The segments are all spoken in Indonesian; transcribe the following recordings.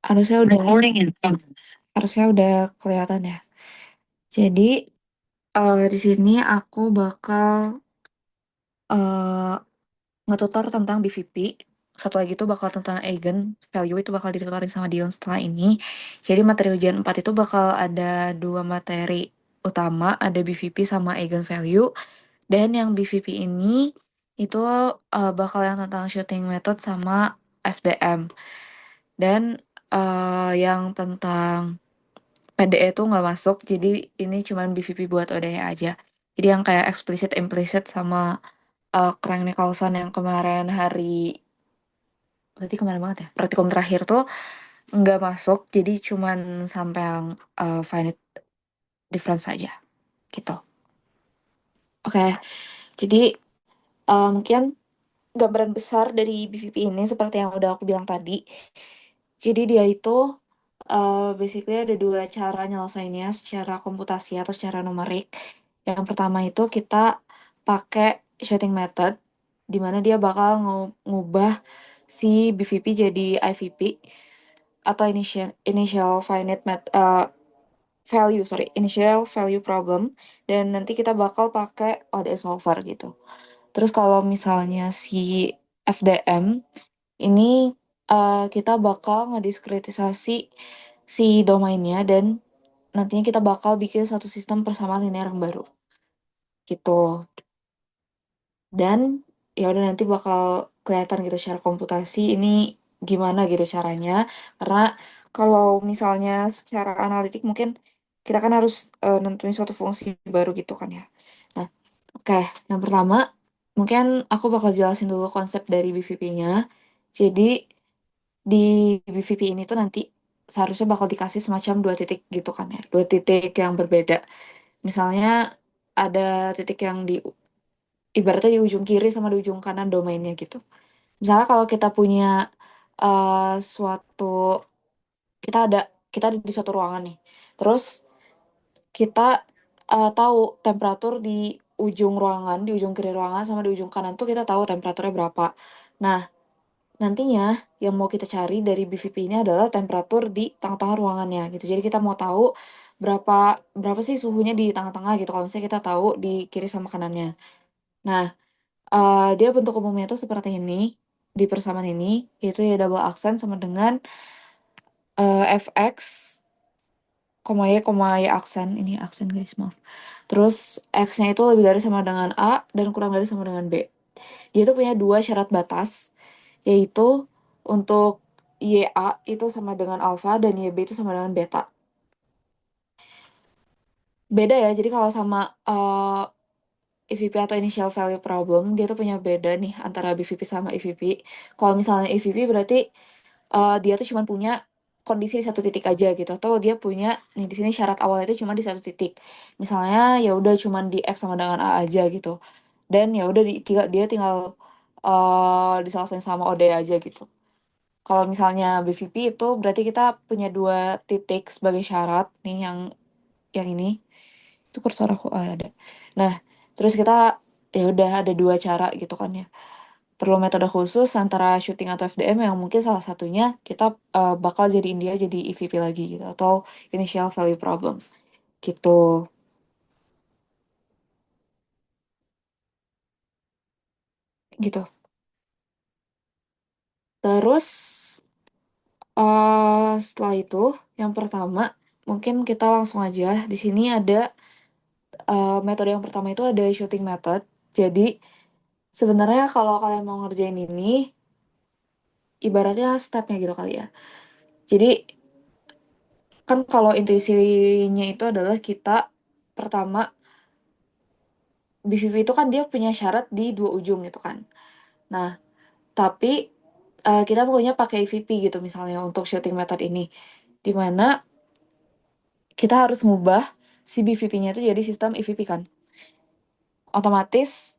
Harusnya udah harusnya udah kelihatan ya. Jadi di sini aku bakal eh ngetutor tentang BVP. Satu lagi itu bakal tentang eigen value itu bakal ditutorin sama Dion setelah ini. Jadi materi ujian 4 itu bakal ada dua materi utama, ada BVP sama eigen value. Dan yang BVP ini itu bakal yang tentang shooting method sama FDM. Dan yang tentang PDE itu nggak masuk, jadi ini cuman BVP buat ODE aja. Jadi yang kayak explicit, implicit sama Crank Nicholson yang kemarin berarti kemarin banget ya, praktikum terakhir tuh nggak masuk, jadi cuman sampai yang finite difference aja, gitu. Oke, jadi mungkin gambaran besar dari BVP ini seperti yang udah aku bilang tadi. Jadi dia itu basically ada dua cara nyelesainnya secara komputasi atau secara numerik. Yang pertama itu kita pakai shorting method, di mana dia bakal ngubah si BVP jadi IVP atau initial finite value, sorry, initial value problem, dan nanti kita bakal pakai ODE solver gitu. Terus kalau misalnya si FDM ini kita bakal ngediskretisasi si domainnya dan nantinya kita bakal bikin satu sistem persamaan linear yang baru gitu. Dan ya udah nanti bakal kelihatan gitu secara komputasi ini gimana gitu caranya. Karena kalau misalnya secara analitik mungkin kita kan harus nentuin suatu fungsi baru gitu kan ya. Nah, oke, yang pertama mungkin aku bakal jelasin dulu konsep dari BVP-nya. Jadi di BVP ini tuh nanti seharusnya bakal dikasih semacam dua titik gitu kan ya, dua titik yang berbeda. Misalnya ada titik yang ibaratnya di ujung kiri sama di ujung kanan domainnya gitu. Misalnya kalau kita punya suatu kita ada kita ada di suatu ruangan nih, terus kita tahu temperatur di ujung ruangan, di ujung kiri ruangan sama di ujung kanan tuh kita tahu temperaturnya berapa. Nah, nantinya yang mau kita cari dari BVP ini adalah temperatur di tengah-tengah ruangannya gitu. Jadi kita mau tahu berapa berapa sih suhunya di tengah-tengah gitu. Kalau misalnya kita tahu di kiri sama kanannya. Nah, dia bentuk umumnya itu seperti ini di persamaan ini, yaitu ya double aksen sama dengan fx, koma y aksen. Ini aksen guys, maaf. Terus x-nya itu lebih dari sama dengan a dan kurang dari sama dengan b. Dia tuh punya dua syarat batas, yaitu untuk YA itu sama dengan alfa dan YB itu sama dengan beta. Beda ya, jadi kalau sama EVP atau initial value problem, dia tuh punya beda nih antara BVP sama EVP. Kalau misalnya EVP berarti dia tuh cuma punya kondisi di satu titik aja gitu, atau dia punya nih di sini syarat awalnya itu cuma di satu titik. Misalnya ya udah cuma di X sama dengan A aja gitu. Dan ya udah dia tinggal diselesain sama OD aja gitu. Kalau misalnya BVP itu berarti kita punya dua titik sebagai syarat nih yang ini. Itu kursor aku ada. Nah, terus kita ya udah ada dua cara gitu kan ya. Perlu metode khusus antara shooting atau FDM yang mungkin salah satunya kita bakal jadiin dia jadi EVP lagi gitu atau initial value problem gitu. Gitu. Terus setelah itu yang pertama mungkin kita langsung aja di sini ada metode yang pertama itu ada shooting method. Jadi sebenarnya kalau kalian mau ngerjain ini, ibaratnya stepnya gitu kali ya. Jadi kan kalau intuisinya itu adalah kita pertama BVV itu kan dia punya syarat di dua ujung gitu kan. Nah, tapi kita maunya pakai EVP gitu misalnya untuk shooting method ini. Dimana kita harus ngubah si BVP-nya itu jadi sistem EVP kan. Otomatis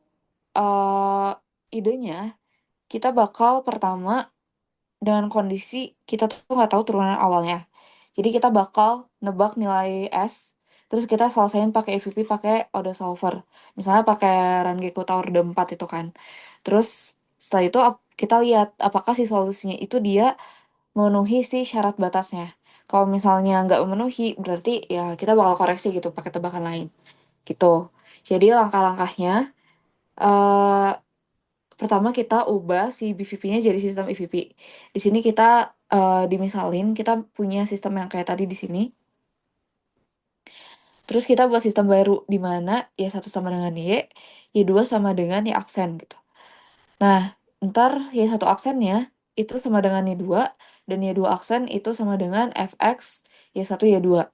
eh idenya kita bakal pertama dengan kondisi kita tuh nggak tahu turunan awalnya. Jadi kita bakal nebak nilai S, terus kita selesaiin pakai EVP pakai Ode Solver. Misalnya pakai Rangeku Tower D4 itu kan. Terus setelah itu kita lihat apakah si solusinya itu dia memenuhi si syarat batasnya. Kalau misalnya nggak memenuhi, berarti ya kita bakal koreksi gitu pakai tebakan lain gitu. Jadi langkah-langkahnya, eh pertama kita ubah si BVP-nya jadi sistem EVP. Di sini kita dimisalin kita punya sistem yang kayak tadi di sini. Terus kita buat sistem baru di mana y satu sama dengan y dua sama dengan y aksen gitu. Nah, ntar y satu aksennya itu sama dengan y dua dan y dua aksen itu sama dengan fx y satu y dua.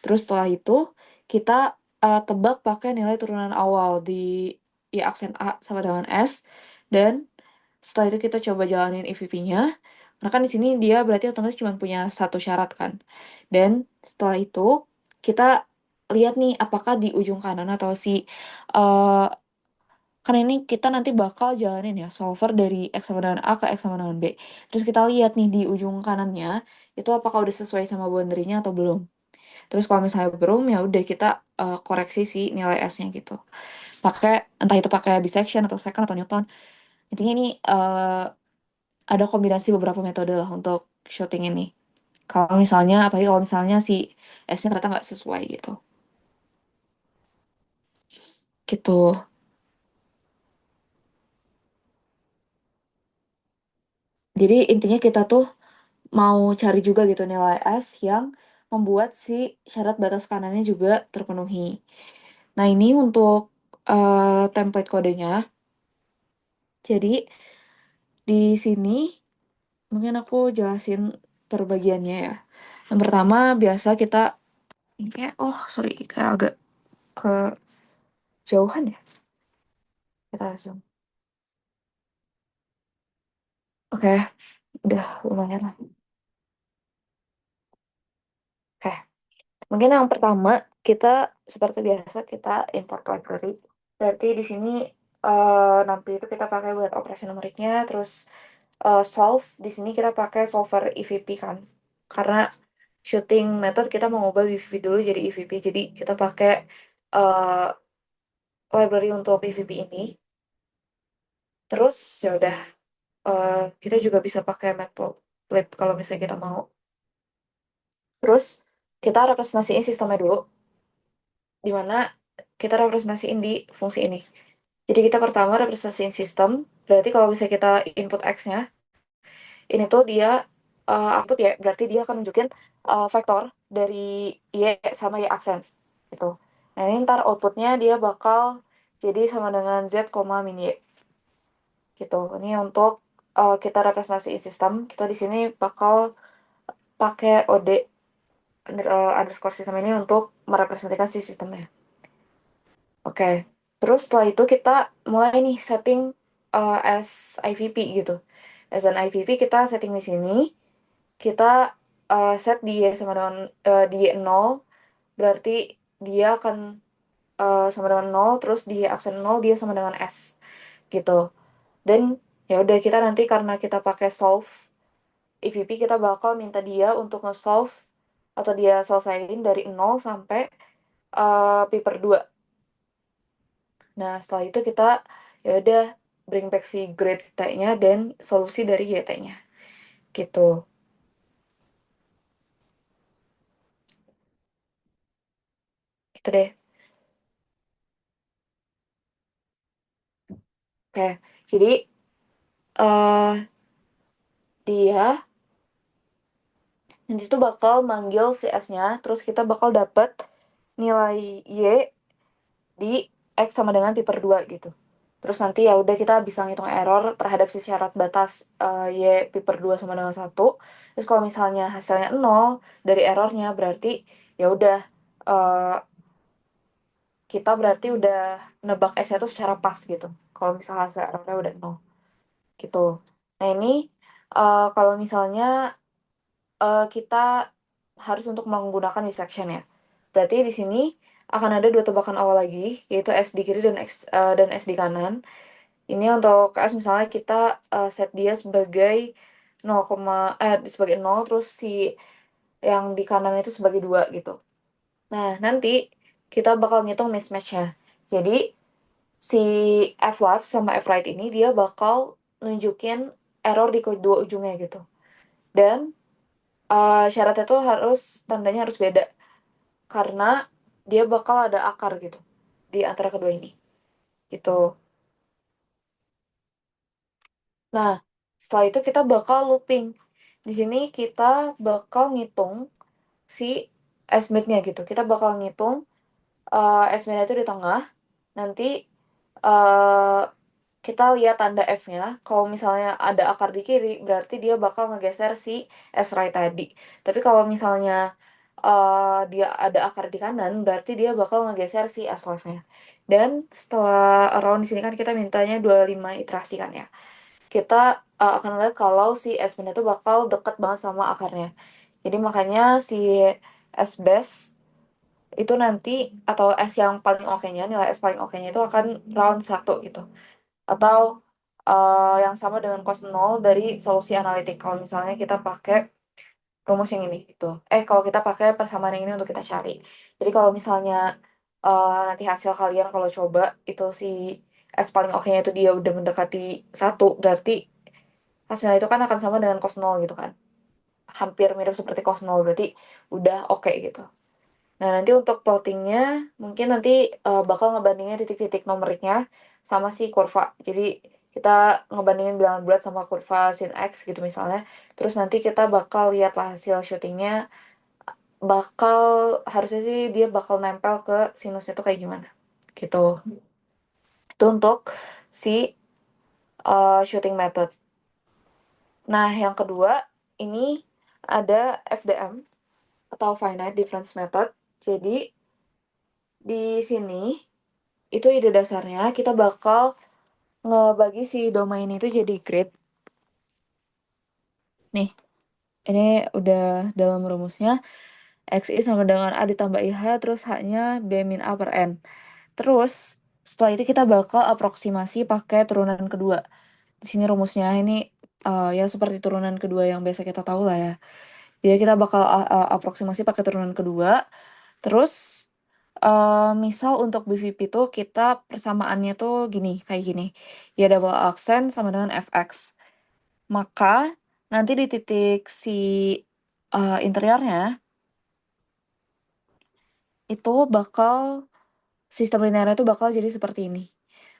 Terus setelah itu kita tebak pakai nilai turunan awal di y aksen A sama dengan S, dan setelah itu kita coba jalanin EVP-nya. Karena kan di sini dia berarti otomatis cuma punya satu syarat kan. Dan setelah itu kita lihat nih apakah di ujung kanan atau si eh kan ini kita nanti bakal jalanin ya solver dari X sama dengan A ke X sama dengan B. Terus kita lihat nih di ujung kanannya itu apakah udah sesuai sama boundary-nya atau belum. Terus kalau misalnya belum ya udah kita koreksi si nilai S-nya gitu. Pakai entah itu pakai bisection atau second atau Newton. Intinya ini ada kombinasi beberapa metode lah untuk shooting ini. Kalau misalnya, apalagi kalau misalnya si S-nya ternyata nggak sesuai gitu. Gitu. Jadi intinya kita tuh mau cari juga gitu nilai S yang membuat si syarat batas kanannya juga terpenuhi. Nah ini untuk template kodenya. Jadi di sini mungkin aku jelasin perbagiannya ya. Yang pertama biasa kita, ini kayak, oh sorry, kayak agak kejauhan ya. Kita zoom. Oke, udah lumayan lah. Oke, mungkin yang pertama kita seperti biasa kita import library. Berarti di sini nanti itu kita pakai buat operasi numeriknya, terus solve di sini kita pakai solver EVP kan. Karena shooting method kita mau ngubah EVP dulu jadi EVP. Jadi kita pakai uh, library untuk EVP ini. Terus ya udah kita juga bisa pakai Matplotlib kalau misalnya kita mau. Terus kita representasiin sistemnya dulu, di mana kita representasiin di fungsi ini. Jadi kita pertama representasiin sistem, berarti kalau misalnya kita input X-nya, ini tuh dia output ya, berarti dia akan nunjukin vektor dari Y sama Y aksen. Gitu. Nah ini ntar outputnya dia bakal jadi sama dengan Z, min Y. Gitu. Ini untuk kita representasiin sistem, kita di sini bakal pakai OD underscore sistem ini untuk merepresentasikan si sistemnya. Oke, terus setelah itu kita mulai nih setting as IVP gitu. As an IVP kita setting di sini, kita set di Y sama dengan di Y 0, berarti dia akan sama dengan 0, terus di aksen 0 dia sama dengan S gitu. Dan ya udah kita nanti karena kita pakai solve EVP kita bakal minta dia untuk nge-solve atau dia selesaiin dari 0 sampai pi per 2. Nah, setelah itu kita ya udah bring back si grade T-nya dan solusi dari YT-nya. Gitu. Gitu deh. Oke. Jadi eh dia nanti tuh bakal manggil si S-nya, terus kita bakal dapet nilai Y di X sama dengan pi per 2 gitu. Terus nanti ya udah kita bisa ngitung error terhadap si syarat batas Y pi per 2 sama dengan 1. Terus kalau misalnya hasilnya 0 dari errornya berarti ya udah eh, kita berarti udah nebak S-nya tuh secara pas gitu. Kalau misalnya hasil errornya udah 0 gitu. Nah ini kalau misalnya kita harus untuk menggunakan dissection ya. Berarti di sini akan ada dua tebakan awal lagi, yaitu S di kiri dan S di kanan. Ini untuk S misalnya kita set dia sebagai 0, sebagai 0, terus si yang di kanan itu sebagai 2 gitu. Nah, nanti kita bakal ngitung mismatch-nya. Jadi si F left sama F right ini dia bakal nunjukin error di kedua ujungnya gitu. Dan syaratnya tuh tandanya harus beda karena dia bakal ada akar gitu di antara kedua ini gitu. Nah, setelah itu kita bakal looping. Di sini kita bakal ngitung si estimate-nya gitu. Kita bakal ngitung estimate itu di tengah. Nanti eh kita lihat tanda F-nya. Kalau misalnya ada akar di kiri, berarti dia bakal ngegeser si S right tadi. Tapi kalau misalnya dia ada akar di kanan, berarti dia bakal ngegeser si S left-nya. Dan setelah around di sini kan kita mintanya 25 iterasi kan ya. Kita akan lihat kalau si S-nya itu bakal deket banget sama akarnya. Jadi makanya si S base itu nanti atau S yang paling oke-nya, nilai S paling oke-nya itu akan round satu gitu. Atau yang sama dengan cos 0 dari solusi analitik. Kalau misalnya kita pakai rumus yang ini gitu. Kalau kita pakai persamaan yang ini untuk kita cari. Jadi kalau misalnya nanti hasil kalian kalau coba itu si S paling oke-nya itu dia udah mendekati satu, berarti hasilnya itu kan akan sama dengan cos 0 gitu kan. Hampir mirip seperti cos 0, berarti udah oke gitu. Nah, nanti untuk plottingnya mungkin nanti bakal ngebandingin titik-titik numeriknya sama si kurva. Jadi kita ngebandingin bilangan bulat sama kurva sin X gitu misalnya. Terus nanti kita bakal lihat lah hasil shootingnya, bakal harusnya sih dia bakal nempel ke sinusnya tuh kayak gimana gitu. Itu untuk si shooting method. Nah, yang kedua ini ada FDM atau finite difference method. Jadi di sini itu ide dasarnya kita bakal ngebagi si domain itu jadi grid. Nih, ini udah dalam rumusnya. XI sama dengan A ditambah IH, terus H-nya B min A per N. Terus, setelah itu kita bakal aproksimasi pakai turunan kedua. Di sini rumusnya ini ya seperti turunan kedua yang biasa kita tahu lah ya. Jadi kita bakal aproksimasi pakai turunan kedua. Terus, misal untuk BVP tuh kita persamaannya tuh gini, kayak gini. Ya double accent sama dengan fx. Maka nanti di titik si interiornya itu bakal sistem linearnya itu bakal jadi seperti ini.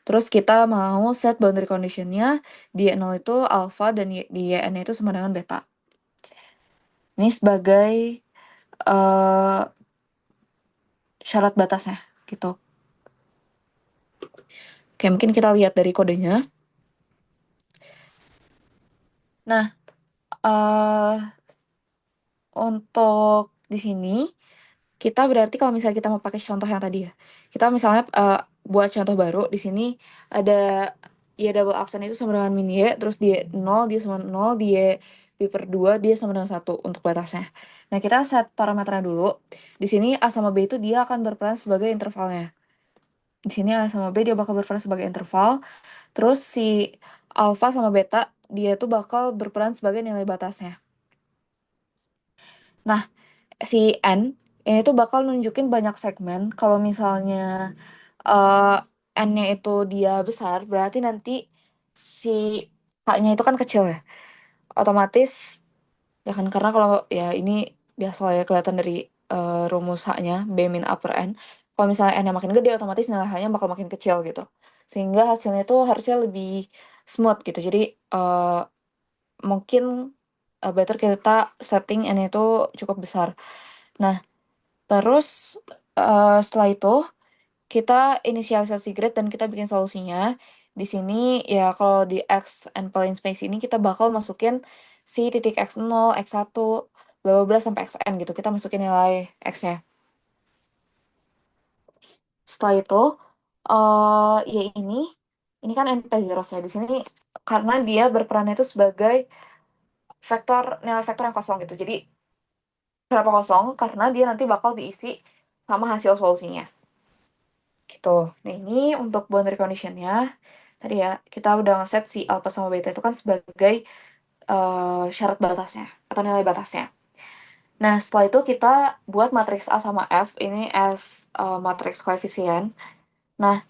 Terus kita mau set boundary conditionnya di Y0 itu alpha dan di YN itu sama dengan beta. Ini sebagai uh, syarat batasnya gitu. Oke, mungkin kita lihat dari kodenya. Nah, uh, untuk di sini kita berarti kalau misalnya kita mau pakai contoh yang tadi ya, kita misalnya buat contoh baru di sini ada y double aksen itu sama dengan min y, terus dia 0, dia sama 0, dia pi per 2, dia sama dengan 1 untuk batasnya. Nah, kita set parameternya dulu. Di sini A sama B itu dia akan berperan sebagai intervalnya. Di sini A sama B dia bakal berperan sebagai interval. Terus si alpha sama beta dia tuh bakal berperan sebagai nilai batasnya. Nah, si N ini tuh bakal nunjukin banyak segmen. Kalau misalnya eh N-nya itu dia besar, berarti nanti si H-nya itu kan kecil ya. Otomatis, ya kan karena kalau ya ini biasa lah ya kelihatan dari rumus H-nya, B min A per N. Kalau misalnya N-nya makin gede, otomatis nilai H-nya bakal makin kecil gitu. Sehingga hasilnya itu harusnya lebih smooth gitu. Jadi mungkin better kita setting N itu cukup besar. Nah, terus setelah itu kita inisialisasi grid dan kita bikin solusinya. Di sini ya kalau di X and plane space ini kita bakal masukin si titik X0, X1, bla bla bla sampai Xn gitu. Kita masukin nilai X-nya. Setelah itu ya ini kan NP zeros ya. Di sini karena dia berperan itu sebagai nilai vektor yang kosong gitu. Jadi kenapa kosong? Karena dia nanti bakal diisi sama hasil solusinya. Gitu. Nah, ini untuk boundary condition-nya. Tadi ya, kita udah ngeset si alpha sama beta itu kan sebagai syarat batasnya atau nilai batasnya. Nah, setelah itu kita buat matriks A sama F ini as matriks koefisien. Nah,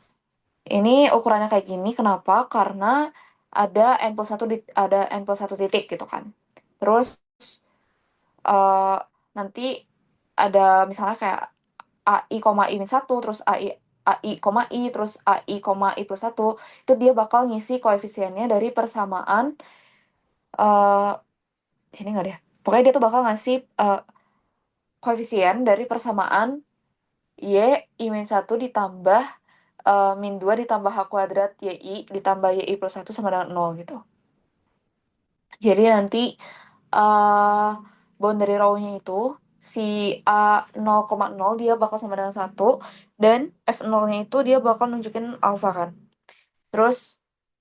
ini ukurannya kayak gini. Kenapa? Karena ada n plus 1 titik gitu kan. Terus eh, nanti ada misalnya kayak AI, I min satu, terus AI, terus AI, I plus satu, itu dia bakal ngisi koefisiennya dari persamaan, eh sini nggak deh. Pokoknya dia tuh bakal ngasih koefisien dari persamaan Y, I min satu ditambah min 2 ditambah H kuadrat YI ditambah YI plus satu sama dengan nol gitu. Jadi nanti uh, boundary row-nya itu si A 0,0 dia bakal sama dengan satu, dan F0-nya itu dia bakal nunjukin alfa kan. Terus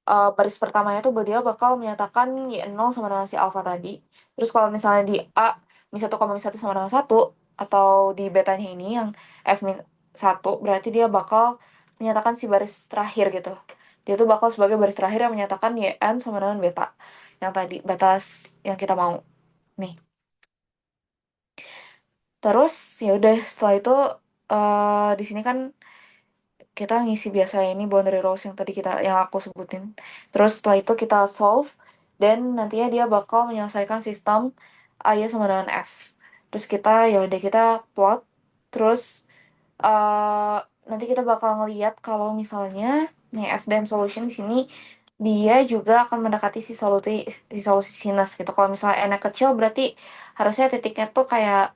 baris pertamanya tuh dia bakal menyatakan Y0 sama dengan si alfa tadi. Terus kalau misalnya di A min 1,1 sama dengan satu, atau di betanya ini yang F min satu, berarti dia bakal menyatakan si baris terakhir gitu. Dia tuh bakal sebagai baris terakhir yang menyatakan YN sama dengan beta. Yang tadi, batas yang kita mau. Nih. Terus ya udah setelah itu di sini kan kita ngisi biasa ini boundary rows yang tadi yang aku sebutin. Terus setelah itu kita solve, dan nantinya dia bakal menyelesaikan sistem A sama dengan F. Terus ya udah kita plot. Terus eh nanti kita bakal ngeliat kalau misalnya nih FDM solution di sini dia juga akan mendekati si solusi sinus gitu. Kalau misalnya n kecil berarti harusnya titiknya tuh kayak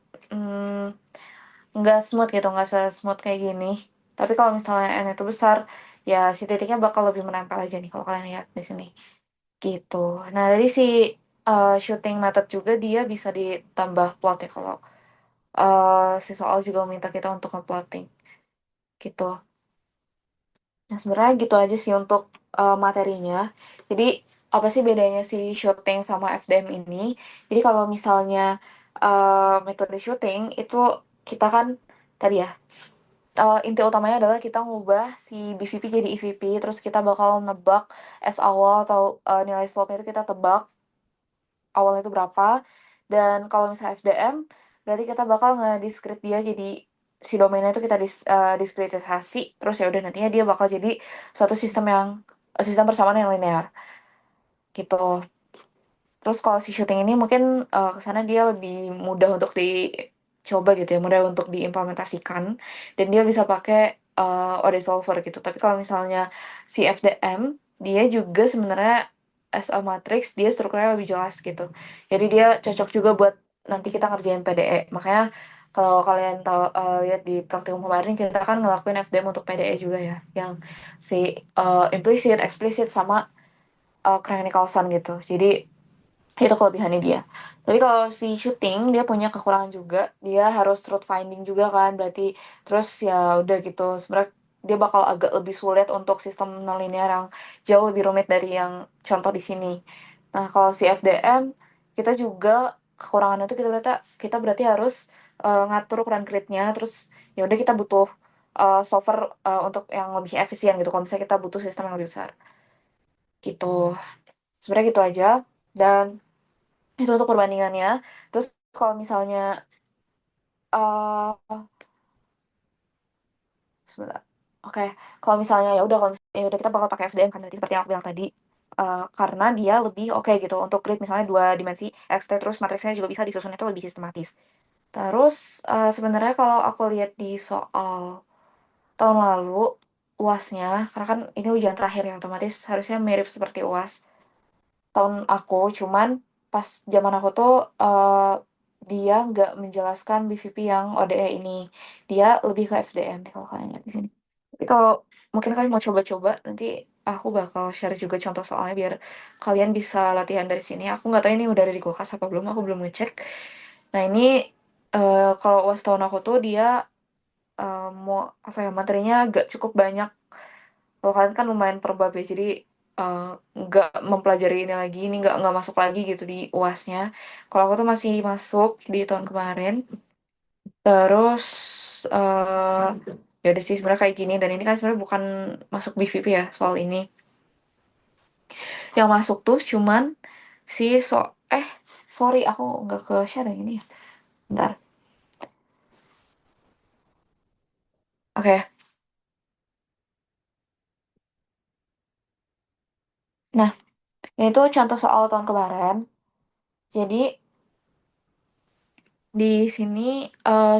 nggak smooth gitu, nggak se-smooth kayak gini. Tapi kalau misalnya n itu besar, ya si titiknya bakal lebih menempel aja nih kalau kalian lihat di sini. Gitu. Nah, dari si shooting method juga dia bisa ditambah plot ya kalau si soal juga minta kita untuk nge-plotting gitu. Nah, sebenarnya gitu aja sih untuk materinya. Jadi, apa sih bedanya si shooting sama FDM ini? Jadi, kalau misalnya metode shooting itu kita kan tadi ya, inti utamanya adalah kita ngubah si BVP jadi EVP, terus kita bakal nebak S awal atau nilai slope-nya itu kita tebak awalnya itu berapa. Dan kalau misalnya FDM, berarti kita bakal nge-discrete dia jadi si domainnya itu kita diskretisasi, terus ya udah nantinya dia bakal jadi suatu sistem persamaan yang linear gitu. Terus kalau si shooting ini mungkin kesana dia lebih mudah untuk dicoba gitu ya, mudah untuk diimplementasikan, dan dia bisa pakai OD solver gitu. Tapi kalau misalnya si FDM, dia juga sebenarnya as a matrix, dia strukturnya lebih jelas gitu. Jadi dia cocok juga buat nanti kita ngerjain PDE. Makanya kalau kalian tahu lihat di praktikum kemarin kita kan ngelakuin FDM untuk PDE juga ya, yang si implicit, explicit sama Crank Nicholson gitu. Jadi itu kelebihannya dia. Tapi kalau si shooting dia punya kekurangan juga, dia harus truth finding juga kan, berarti terus ya udah gitu, sebenarnya dia bakal agak lebih sulit untuk sistem nonlinear yang jauh lebih rumit dari yang contoh di sini. Nah, kalau si FDM kita juga kekurangannya itu kita berarti harus ngatur ukuran gridnya, terus ya udah kita butuh solver untuk yang lebih efisien gitu kalau misalnya kita butuh sistem yang lebih besar gitu. Sebenarnya gitu aja. Dan itu untuk perbandingannya. Terus kalau misalnya eh sebentar. Oke, kalau misalnya ya udah kita bakal pakai FDM kan tadi seperti yang aku bilang tadi. Karena dia lebih oke gitu untuk grid misalnya dua dimensi XT, terus matriksnya juga bisa disusun itu lebih sistematis. Terus sebenarnya kalau aku lihat di soal tahun lalu UASnya, karena kan ini ujian terakhir ya, otomatis harusnya mirip seperti UAS tahun aku, cuman pas zaman aku tuh dia nggak menjelaskan BVP yang ODE ini, dia lebih ke FDM nih kalau kalian lihat di sini. Tapi kalau mungkin kalian mau coba-coba, nanti aku bakal share juga contoh soalnya biar kalian bisa latihan dari sini. Aku nggak tahu ini udah ada di kulkas apa belum, aku belum ngecek. Nah ini kalau UAS tahun aku tuh dia mau apa ya, materinya agak cukup banyak. Kalau kalian kan lumayan perbab ya, jadi eh, nggak mempelajari ini lagi, ini nggak masuk lagi gitu di UASnya. Kalau aku tuh masih masuk di tahun kemarin. Terus eh ya udah sih sebenarnya kayak gini, dan ini kan sebenarnya bukan masuk BVP ya soal ini. Yang masuk tuh cuman si eh sorry aku nggak ke share yang ini ya. Bentar. Oke. Nah, ini tuh contoh soal tahun kemarin. Jadi Di sini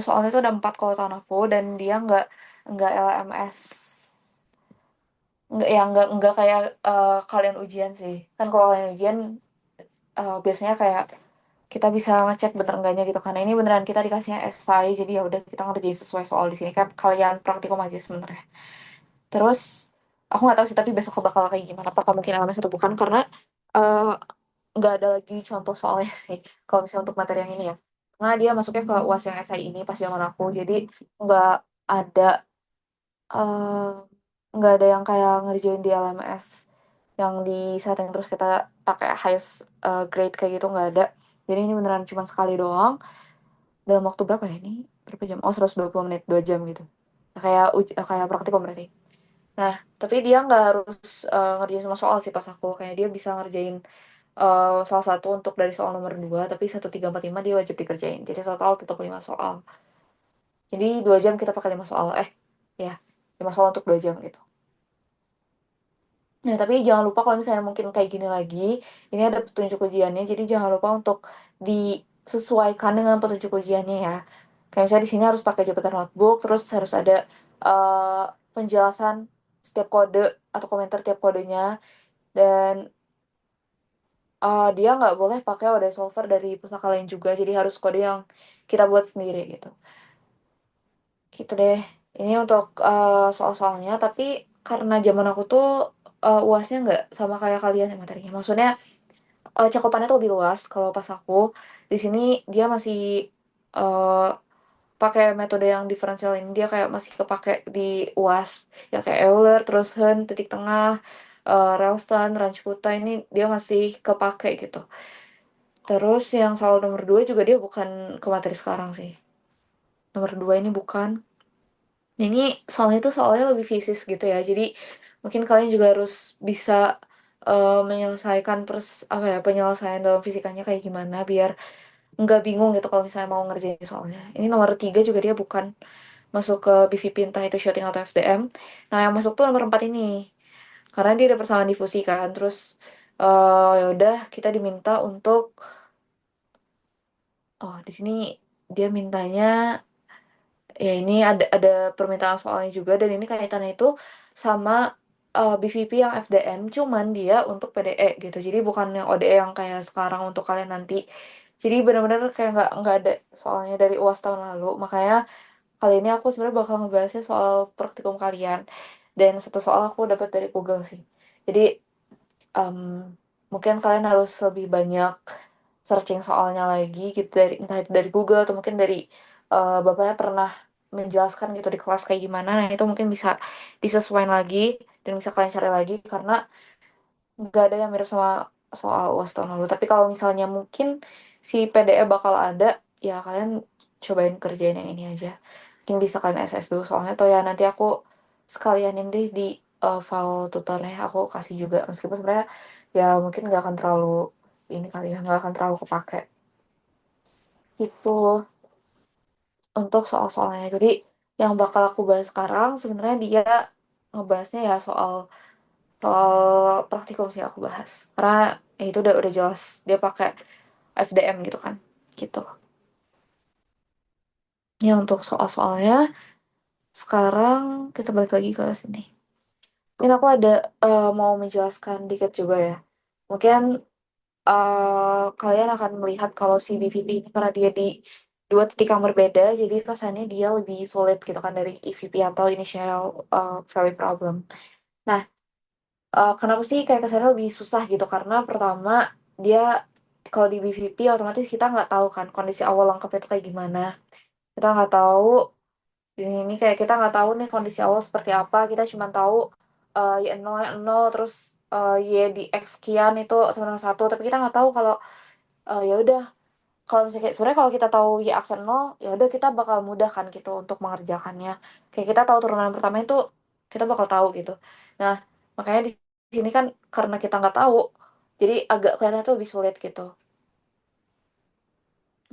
soalnya tuh ada 4 kalau tahun aku dan dia nggak LMS, nggak kayak kalian ujian sih. Kan kalau kalian ujian biasanya kayak kita bisa ngecek bener enggaknya gitu karena ini beneran kita dikasihnya esai jadi ya udah kita ngerjain sesuai soal di sini kayak kalian praktikum aja sebenarnya. Terus aku nggak tahu sih tapi besok bakal kayak gimana apakah mungkin LMS atau bukan karena eh, nggak ada lagi contoh soalnya sih kalau misalnya untuk materi yang ini ya karena dia masuknya ke UAS yang esai ini pas zaman aku jadi nggak ada eh, nggak ada yang kayak ngerjain di LMS yang di setting terus kita pakai highest grade kayak gitu nggak ada jadi ini beneran cuma sekali doang dalam waktu berapa ya ini berapa jam oh 120 menit 2 jam gitu. Nah, kayak kayak praktikum berarti. Nah tapi dia nggak harus ngerjain semua soal sih pas aku kayak dia bisa ngerjain salah satu untuk dari soal nomor 2 tapi 1345 dia wajib dikerjain jadi total tetap 5 soal jadi 2 jam kita pakai 5 soal ya 5 soal untuk 2 jam gitu. Nah, tapi jangan lupa kalau misalnya mungkin kayak gini lagi, ini ada petunjuk ujiannya, jadi jangan lupa untuk disesuaikan dengan petunjuk ujiannya ya. Kayak misalnya di sini harus pakai jabatan notebook, terus harus ada eh, penjelasan setiap kode atau komentar tiap kodenya, dan dia nggak boleh pakai OD solver dari pustaka lain juga, jadi harus kode yang kita buat sendiri gitu. Gitu deh. Ini untuk soal-soalnya, tapi karena zaman aku tuh UASnya nggak sama kayak kalian ya materinya. Maksudnya cakupannya tuh lebih luas kalau pas aku di sini dia masih eh, pakai metode yang diferensial ini dia kayak masih kepake di UAS ya kayak Euler terus Hen titik tengah Ralston Ranjputra ini dia masih kepake gitu terus yang soal nomor 2 juga dia bukan ke materi sekarang sih nomor 2 ini bukan. Nah, ini soalnya tuh soalnya lebih fisis gitu ya jadi mungkin kalian juga harus bisa menyelesaikan apa ya penyelesaian dalam fisikanya kayak gimana biar nggak bingung gitu kalau misalnya mau ngerjain soalnya. Ini nomor 3 juga dia bukan masuk ke BVP entah itu shooting atau FDM. Nah yang masuk tuh nomor 4 ini karena dia ada persamaan difusi kan. Terus ya udah kita diminta untuk oh di sini dia mintanya ya ini ada permintaan soalnya juga dan ini kaitannya itu sama BVP yang FDM cuman dia untuk PDE gitu. Jadi bukan yang ODE yang kayak sekarang untuk kalian nanti. Jadi benar-benar kayak nggak ada soalnya dari UAS tahun lalu. Makanya kali ini aku sebenarnya bakal ngebahasnya soal praktikum kalian dan satu soal aku dapat dari Google sih. Jadi em, mungkin kalian harus lebih banyak searching soalnya lagi gitu dari entah itu dari Google atau mungkin dari bapaknya pernah menjelaskan gitu di kelas kayak gimana. Nah itu mungkin bisa disesuaikan lagi dan bisa kalian cari lagi karena nggak ada yang mirip sama soal UAS tahun lalu. Tapi kalau misalnya mungkin si PDE bakal ada, ya kalian cobain kerjain yang ini aja. Mungkin bisa kalian SS dulu soalnya. Atau ya nanti aku sekalianin deh di file tutornya aku kasih juga. Meskipun sebenarnya ya mungkin nggak akan terlalu ini kali ya, nggak akan terlalu kepake. Itu untuk soal-soalnya. Jadi yang bakal aku bahas sekarang sebenarnya dia ngebahasnya ya soal soal praktikum sih aku bahas karena ya itu udah jelas dia pakai FDM gitu kan gitu ya untuk soal-soalnya sekarang kita balik lagi ke sini mungkin aku ada mau menjelaskan dikit juga ya mungkin kalian akan melihat kalau si BVP ini karena dia di dua titik yang berbeda jadi kesannya dia lebih sulit gitu kan dari EVP atau initial value problem. Nah, kenapa sih kayak kesannya lebih susah gitu? Karena pertama dia kalau di BVP otomatis kita nggak tahu kan kondisi awal lengkapnya itu kayak gimana. Kita nggak tahu ini kayak kita nggak tahu nih kondisi awal seperti apa. Kita cuma tahu y nol y nol terus y di x sekian itu sama dengan satu. Tapi kita nggak tahu kalau ya udah kalau misalnya kayak sebenarnya kalau kita tahu y aksen nol ya udah kita bakal mudah kan gitu untuk mengerjakannya. Kayak kita tahu turunan pertama itu kita bakal tahu gitu. Nah makanya di sini kan karena kita nggak tahu jadi agak kelihatannya tuh lebih sulit gitu.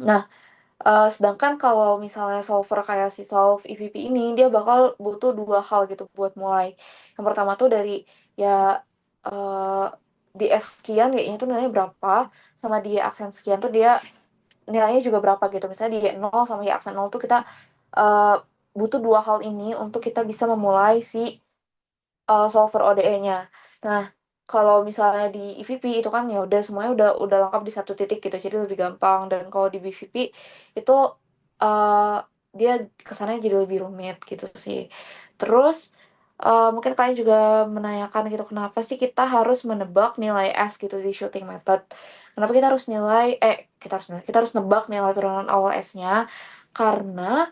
Nah, sedangkan kalau misalnya solver kayak si Solve EVP ini, dia bakal butuh dua hal gitu buat mulai. Yang pertama tuh dari ya eh, di X sekian, kayaknya tuh nilainya berapa, sama di aksen sekian tuh dia nilainya juga berapa gitu. Misalnya di Y0 sama Y aksen 0 tuh kita eh, butuh dua hal ini untuk kita bisa memulai si solver ODE-nya. Nah, kalau misalnya di EVP itu kan ya udah semuanya udah lengkap di satu titik gitu, jadi lebih gampang. Dan kalau di BVP itu eh, dia kesannya jadi lebih rumit gitu sih. Terus mungkin kalian juga menanyakan gitu, kenapa sih kita harus menebak nilai S gitu di shooting method? Kenapa kita harus kita harus nebak nilai turunan awal S-nya? Karena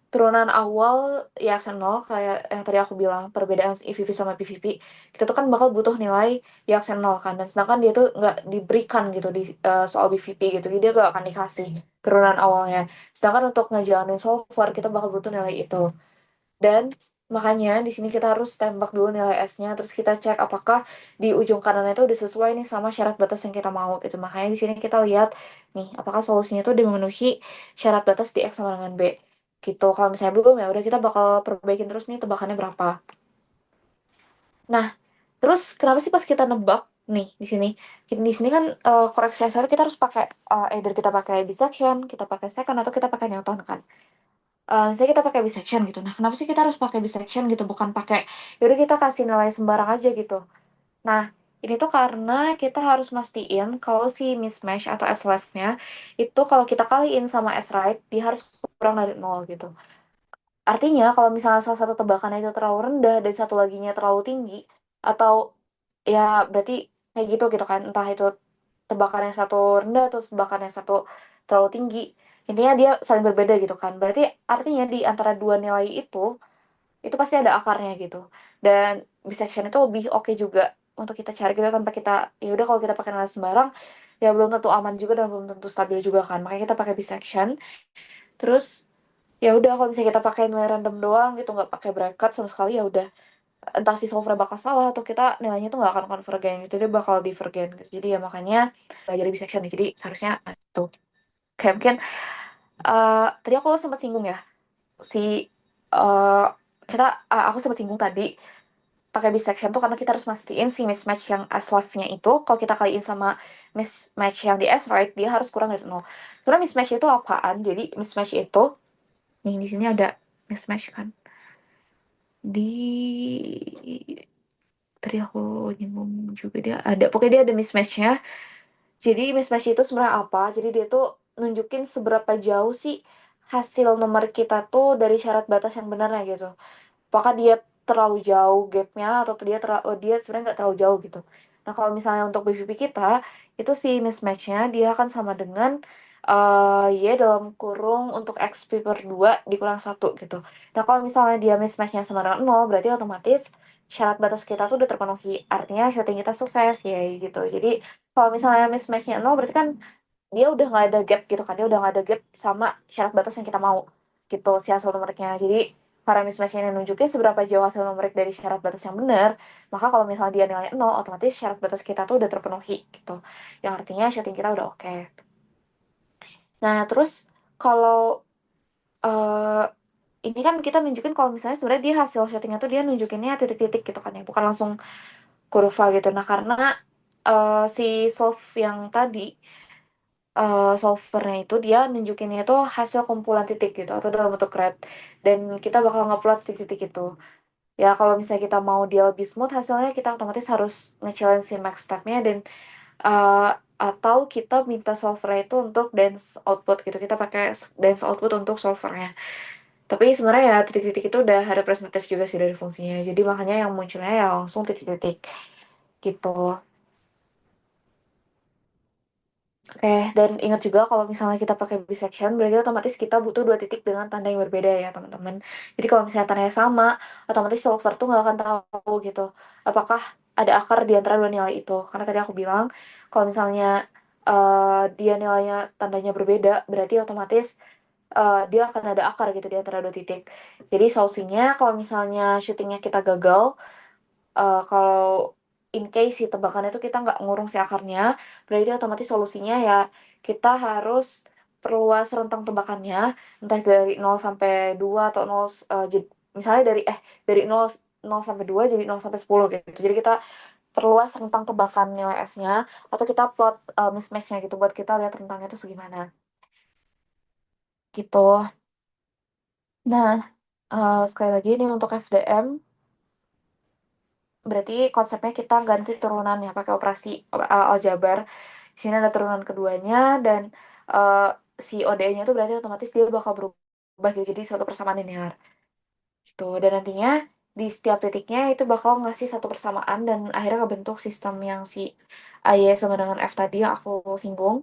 turunan awal ya nol kayak yang tadi aku bilang perbedaan EVP sama PVP, kita tuh kan bakal butuh nilai ya nol kan, dan sedangkan dia tuh nggak diberikan gitu di soal BVP gitu, jadi dia gak akan dikasih turunan awalnya. Sedangkan untuk ngejalanin solver kita bakal butuh nilai itu. Dan makanya di sini kita harus tembak dulu nilai S-nya, terus kita cek apakah di ujung kanan itu udah sesuai nih sama syarat batas yang kita mau gitu. Makanya di sini kita lihat nih apakah solusinya itu udah memenuhi syarat batas di X sama dengan B gitu. Kalau misalnya belum ya udah kita bakal perbaikin terus nih tebakannya berapa. Nah, terus kenapa sih pas kita nebak nih di sini kan koreksi hasil kita harus pakai either kita pakai bisection, kita pakai second, atau kita pakai Newton kan. Misalnya kita pakai bisection gitu. Nah, kenapa sih kita harus pakai bisection gitu? Bukan pakai, yaudah kita kasih nilai sembarang aja gitu. Nah, ini tuh karena kita harus mastiin kalau si mismatch atau S left-nya itu kalau kita kaliin sama S right, dia harus kurang dari nol gitu. Artinya kalau misalnya salah satu tebakannya itu terlalu rendah dan satu laginya terlalu tinggi, atau ya berarti kayak gitu kan. Entah itu tebakan yang satu rendah atau tebakan yang satu terlalu tinggi. Intinya dia saling berbeda gitu kan. Berarti artinya di antara dua nilai itu pasti ada akarnya gitu. Dan bisection itu lebih oke juga untuk kita cari gitu tanpa kita, ya udah kalau kita pakai nilai sembarang ya belum tentu aman juga dan belum tentu stabil juga kan. Makanya kita pakai bisection. Terus ya udah kalau misalnya kita pakai nilai random doang gitu, nggak pakai bracket sama sekali, ya udah entah si solver bakal salah atau kita nilainya tuh nggak akan convergen gitu, dia bakal divergen gitu. Jadi ya makanya belajar bisection nih, jadi seharusnya tuh kayak mungkin tadi aku sempat singgung ya si eh kita aku sempat singgung tadi pakai bisection tuh karena kita harus mastiin si mismatch yang S left-nya itu kalau kita kaliin sama mismatch yang di S right dia harus kurang dari nol. Sebenarnya mismatch itu apaan? Jadi mismatch itu nih di sini ada mismatch kan di tadi aku nyinggung juga dia ada, pokoknya dia ada mismatchnya. Jadi mismatch itu sebenarnya apa? Jadi dia tuh nunjukin seberapa jauh sih hasil nomor kita tuh dari syarat batas yang benarnya gitu. Apakah dia terlalu jauh gapnya atau dia sebenarnya nggak terlalu jauh gitu. Nah kalau misalnya untuk BVP kita itu si mismatchnya dia akan sama dengan y dalam kurung untuk XP per 2 dikurang satu gitu. Nah kalau misalnya dia mismatchnya sama dengan nol, berarti otomatis syarat batas kita tuh udah terpenuhi. Artinya shooting kita sukses ya gitu. Jadi kalau misalnya mismatchnya nol, berarti kan dia udah nggak ada gap gitu kan, dia udah nggak ada gap sama syarat batas yang kita mau gitu si hasil numeriknya. Jadi para mismatch ini nunjukin seberapa jauh hasil numerik dari syarat batas yang benar. Maka kalau misalnya dia nilainya nol, otomatis syarat batas kita tuh udah terpenuhi gitu, yang artinya shooting kita udah oke. Nah terus kalau eh ini kan kita nunjukin kalau misalnya sebenarnya dia hasil shootingnya tuh dia nunjukinnya titik-titik gitu kan ya, bukan langsung kurva gitu. Nah karena si solve yang tadi solvernya itu dia nunjukinnya itu hasil kumpulan titik gitu atau dalam bentuk red, dan kita bakal ngupload titik-titik itu. Ya kalau misalnya kita mau dia lebih smooth hasilnya, kita otomatis harus ngecilin si max stepnya, dan uh, atau kita minta solvernya itu untuk dance output gitu, kita pakai dance output untuk solvernya. Tapi sebenarnya ya titik-titik itu udah representatif juga sih dari fungsinya, jadi makanya yang munculnya ya langsung titik-titik gitu. Oke, dan ingat juga kalau misalnya kita pakai bisection, berarti otomatis kita butuh dua titik dengan tanda yang berbeda ya, teman-teman. Jadi kalau misalnya tandanya sama, otomatis solver tuh nggak akan tahu gitu, apakah ada akar di antara dua nilai itu. Karena tadi aku bilang, kalau misalnya dia nilainya tandanya berbeda, berarti otomatis dia akan ada akar gitu di antara dua titik. Jadi solusinya, kalau misalnya syutingnya kita gagal, kalau in case si tebakan itu kita nggak ngurung si akarnya, berarti otomatis solusinya ya kita harus perluas rentang tebakannya, entah dari 0 sampai 2 atau misalnya dari nol sampai 2 jadi 0 sampai 10 gitu. Jadi kita perluas rentang tebakan nilai S-nya, atau kita plot mismatch-nya gitu buat kita lihat rentangnya itu segimana. gitu. Nah, sekali lagi ini untuk FDM, berarti konsepnya kita ganti turunan ya pakai operasi aljabar. Di sini ada turunan keduanya dan eh, si ODE-nya itu berarti otomatis dia bakal berubah gitu, jadi suatu persamaan linear. Gitu. Dan nantinya di setiap titiknya itu bakal ngasih satu persamaan dan akhirnya ngebentuk sistem yang si AY sama dengan F tadi yang aku singgung.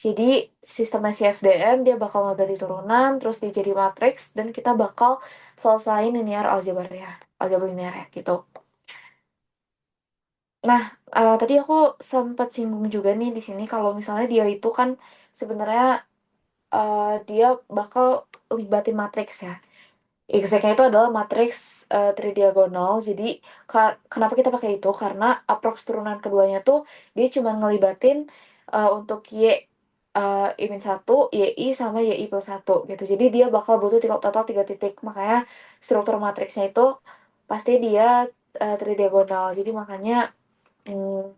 Jadi sistemnya si FDM dia bakal ngeganti turunan, terus dia jadi matriks, dan kita bakal selesaiin linear aljabar ya, aljabar linear ya gitu. Nah, tadi aku sempat singgung juga nih di sini kalau misalnya dia itu kan sebenarnya dia bakal libatin matriks ya. Exactnya itu adalah matriks tridiagonal. Jadi kenapa kita pakai itu? Karena aprox turunan keduanya tuh dia cuma ngelibatin untuk I min 1, YI sama YI plus 1 gitu. Jadi dia bakal butuh total 3 titik. Makanya struktur matriksnya itu pasti dia tridiagonal. Jadi makanya hmm,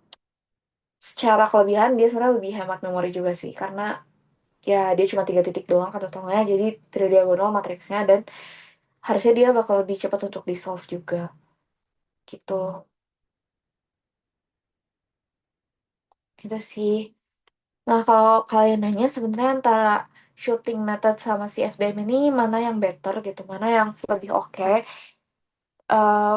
secara kelebihan dia sebenarnya lebih hemat memori juga sih. Karena ya dia cuma 3 titik doang kan totalnya. Jadi tridiagonal matriksnya dan harusnya dia bakal lebih cepat untuk di solve juga gitu. Itu sih. Nah, kalau kalian nanya sebenarnya antara shooting method sama si FDM ini mana yang better gitu, mana yang lebih oke. eh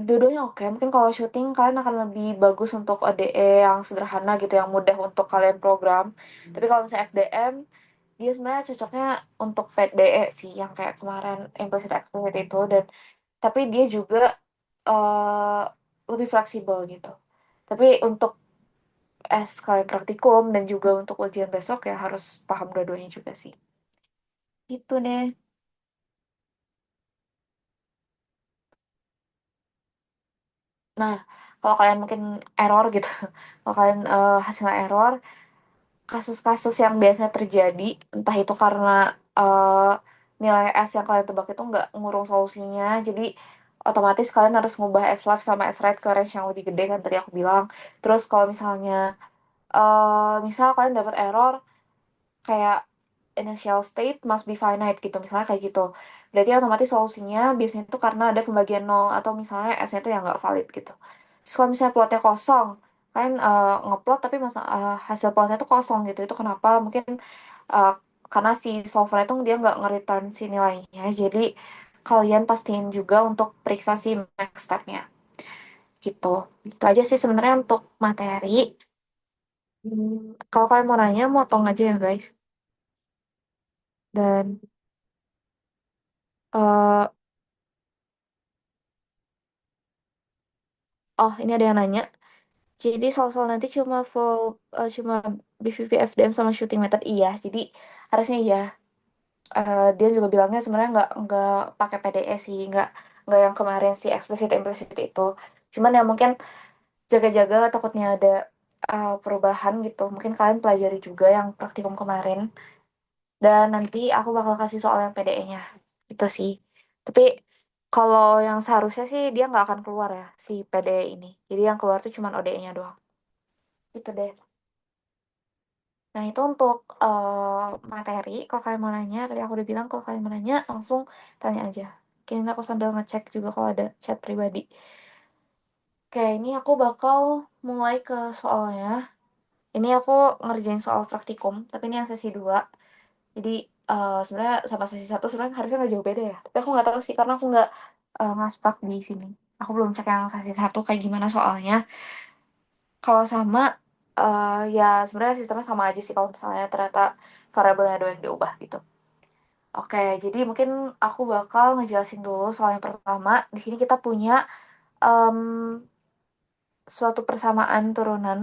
Dua-duanya oke. Mungkin kalau shooting kalian akan lebih bagus untuk ODE yang sederhana gitu, yang mudah untuk kalian program. Tapi kalau misalnya FDM, dia sebenarnya cocoknya untuk PDE sih, yang kayak kemarin implicit explicit itu. Dan tapi dia juga eh lebih fleksibel gitu. Tapi untuk kalian praktikum dan juga untuk ujian besok ya harus paham dua-duanya juga sih. Gitu deh. Nah, kalau kalian mungkin error gitu, kalau kalian hasilnya error, kasus-kasus yang biasanya terjadi, entah itu karena eh, nilai S yang kalian tebak itu nggak ngurung solusinya, jadi otomatis kalian harus ngubah S left sama S right ke range yang lebih gede kan tadi aku bilang. Terus kalau misalnya misal kalian dapat error kayak initial state must be finite gitu misalnya kayak gitu, berarti otomatis solusinya biasanya itu karena ada pembagian nol atau misalnya S-nya itu yang nggak valid gitu. Terus kalau misalnya plotnya kosong kan ngeplot tapi hasil plotnya itu kosong gitu, itu kenapa? Mungkin eh, karena si solver itu dia nggak nge-return si nilainya, jadi kalian pastiin juga untuk periksa si max stepnya gitu. Itu aja sih sebenarnya untuk materi. Kalau kalian mau nanya, mau tong aja ya guys. Dan eh oh, ini ada yang nanya. Jadi soal-soal nanti cuma BVP FDM sama shooting method iya. Jadi harusnya iya. Dia juga bilangnya sebenarnya nggak pakai PDE sih, nggak yang kemarin sih explicit implicit itu. Cuman ya mungkin jaga-jaga takutnya ada perubahan gitu. Mungkin kalian pelajari juga yang praktikum kemarin. Dan nanti aku bakal kasih soal yang PDE-nya. Itu sih. Tapi kalau yang seharusnya sih dia nggak akan keluar ya si PDE ini. Jadi yang keluar tuh cuma ODE-nya doang. Itu deh. Nah, itu untuk materi. Kalau kalian mau nanya, tadi aku udah bilang kalau kalian mau nanya, langsung tanya aja. Kini aku sambil ngecek juga kalau ada chat pribadi. Oke, ini aku bakal mulai ke soalnya. Ini aku ngerjain soal praktikum, tapi ini yang sesi 2. Jadi, sebenarnya sama sesi 1 sebenarnya harusnya nggak jauh beda ya. Tapi aku nggak tahu sih, karena aku nggak ngasprak di sini. Aku belum cek yang sesi 1 kayak gimana soalnya. Kalau sama, ya sebenarnya sistemnya sama aja sih kalau misalnya ternyata variabelnya ada yang diubah gitu. Oke, jadi mungkin aku bakal ngejelasin dulu soal yang pertama. Di sini kita punya em, suatu persamaan turunan.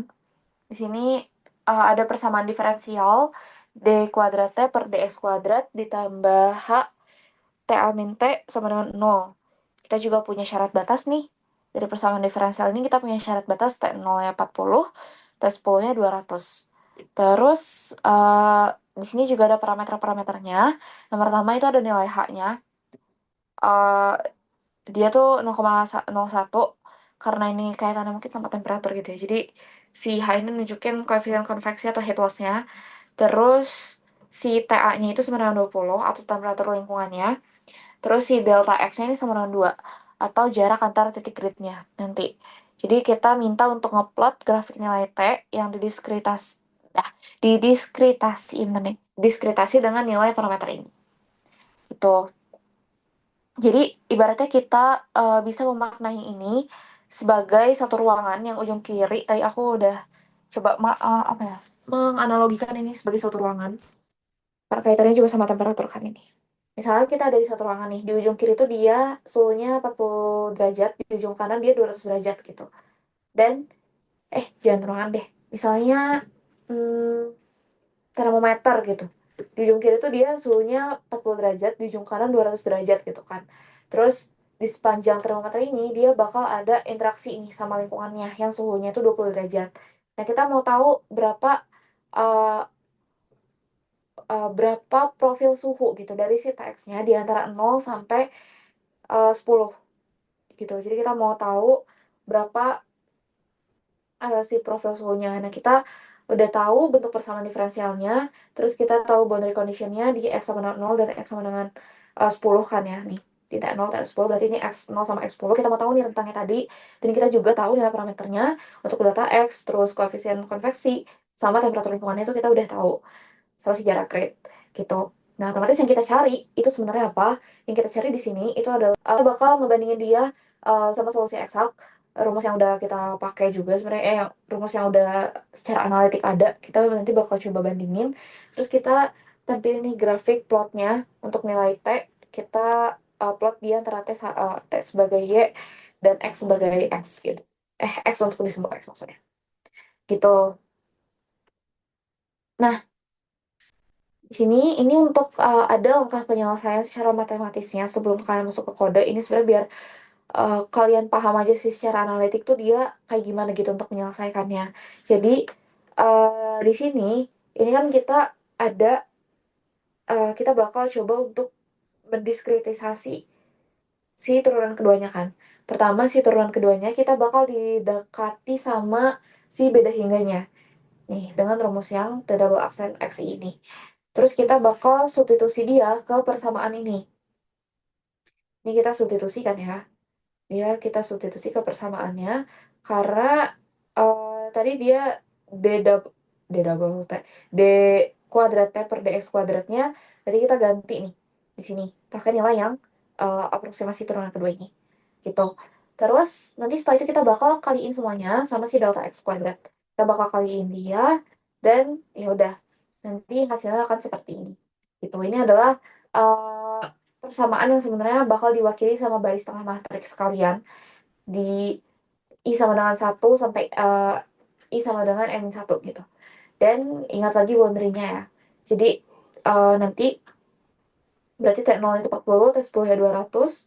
Di sini ada persamaan diferensial d kuadrat t per dx kuadrat ditambah h t a min t sama dengan 0. Kita juga punya syarat batas nih. Dari persamaan diferensial ini kita punya syarat batas t 0-nya 40, t 10-nya 200. Terus di sini juga ada parameter-parameternya. Yang pertama itu ada nilai h-nya. Eh, Dia tuh 0,01 karena ini kaitannya mungkin sama temperatur gitu ya. Jadi si H ini nunjukin koefisien konveksi atau heat loss-nya. Terus si TA-nya itu sama dengan 20 atau temperatur lingkungannya. Terus si delta X-nya ini sama dengan 2 atau jarak antara titik gridnya nanti. Jadi kita minta untuk ngeplot grafik nilai T yang didiskritasi, diskritasi dengan nilai parameter ini. Itu. Jadi ibaratnya kita bisa memaknai ini sebagai satu ruangan yang ujung kiri. Tadi aku udah coba apa ya, menganalogikan ini sebagai suatu ruangan. Karena kaitannya juga sama temperatur kan ini. Misalnya kita ada di suatu ruangan nih, di ujung kiri itu dia suhunya 40 derajat, di ujung kanan dia 200 derajat gitu. Dan, jangan ruangan deh. Misalnya, hmm, termometer gitu. Di ujung kiri tuh dia suhunya 40 derajat, di ujung kanan 200 derajat gitu kan. Terus di sepanjang termometer ini dia bakal ada interaksi ini sama lingkungannya yang suhunya itu 20 derajat. Nah, kita mau tahu uh, berapa profil suhu gitu dari si teksnya di antara 0 sampai 10 gitu. Jadi kita mau tahu berapa si profil suhunya. Nah, kita udah tahu bentuk persamaan diferensialnya, terus kita tahu boundary conditionnya di X sama dengan 0 dan X sama dengan 10 kan ya, nih. Di T0, T10, berarti ini X0 sama X10. Kita mau tahu nih rentangnya tadi, dan kita juga tahu nilai parameternya untuk delta X, terus koefisien konveksi, sama temperatur lingkungannya itu kita udah tahu, sama si jarak grade, gitu. Nah, otomatis yang kita cari, itu sebenarnya apa? Yang kita cari di sini, itu adalah, bakal ngebandingin dia sama solusi eksak, rumus yang udah kita pakai juga sebenarnya rumus yang udah secara analitik ada kita nanti bakal coba bandingin terus kita tampilin nih grafik plotnya untuk nilai T kita plot dia antara T sebagai Y dan X sebagai X gitu X untuk disebut X maksudnya gitu. Nah, di sini ini untuk ada langkah penyelesaian secara matematisnya sebelum kalian masuk ke kode ini sebenarnya biar kalian paham aja sih secara analitik tuh dia kayak gimana gitu untuk menyelesaikannya. Jadi di sini ini kan ada kita bakal coba untuk mendiskritisasi si turunan keduanya kan. Pertama si turunan keduanya kita bakal didekati sama si beda hingganya. Nih dengan rumus yang the double accent X ini. Terus kita bakal substitusi dia ke persamaan ini. Ini kita substitusikan ya. Kita substitusi ke persamaannya karena tadi dia d double d double t d kuadrat t per dx kuadratnya tadi kita ganti nih di sini pakai nilai yang aproksimasi turunan kedua ini gitu. Terus nanti setelah itu kita bakal kaliin semuanya sama si delta x kuadrat, kita bakal kaliin dia dan ya udah nanti hasilnya akan seperti ini gitu. Ini adalah eh, persamaan yang sebenarnya bakal diwakili sama baris tengah matriks kalian di I sama dengan 1 sampai I sama dengan N-1 gitu. Dan ingat lagi boundary-nya ya. Jadi nanti berarti T0 itu 40, T10 ya 200.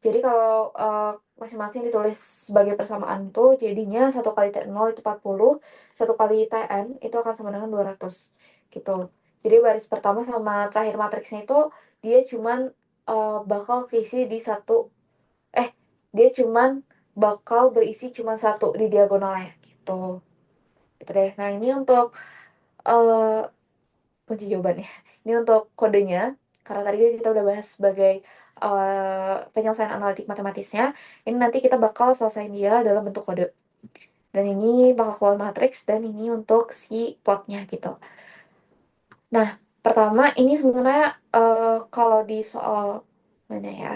Jadi kalau masing-masing ditulis sebagai persamaan itu jadinya 1 kali T0 itu 40, 1 kali Tn itu akan sama dengan 200 gitu. Jadi baris pertama sama terakhir matriksnya itu dia cuman bakal keisi di satu eh dia cuman bakal berisi cuman satu di diagonalnya gitu. Gitu deh. Nah, ini untuk eh kunci jawabannya. Ini untuk kodenya. Karena tadi kita udah bahas sebagai penyelesaian analitik matematisnya. Ini nanti kita bakal selesaiin dia dalam bentuk kode. Dan ini bakal keluar matriks dan ini untuk si plotnya gitu. Nah, pertama ini sebenarnya kalau di soal mana ya?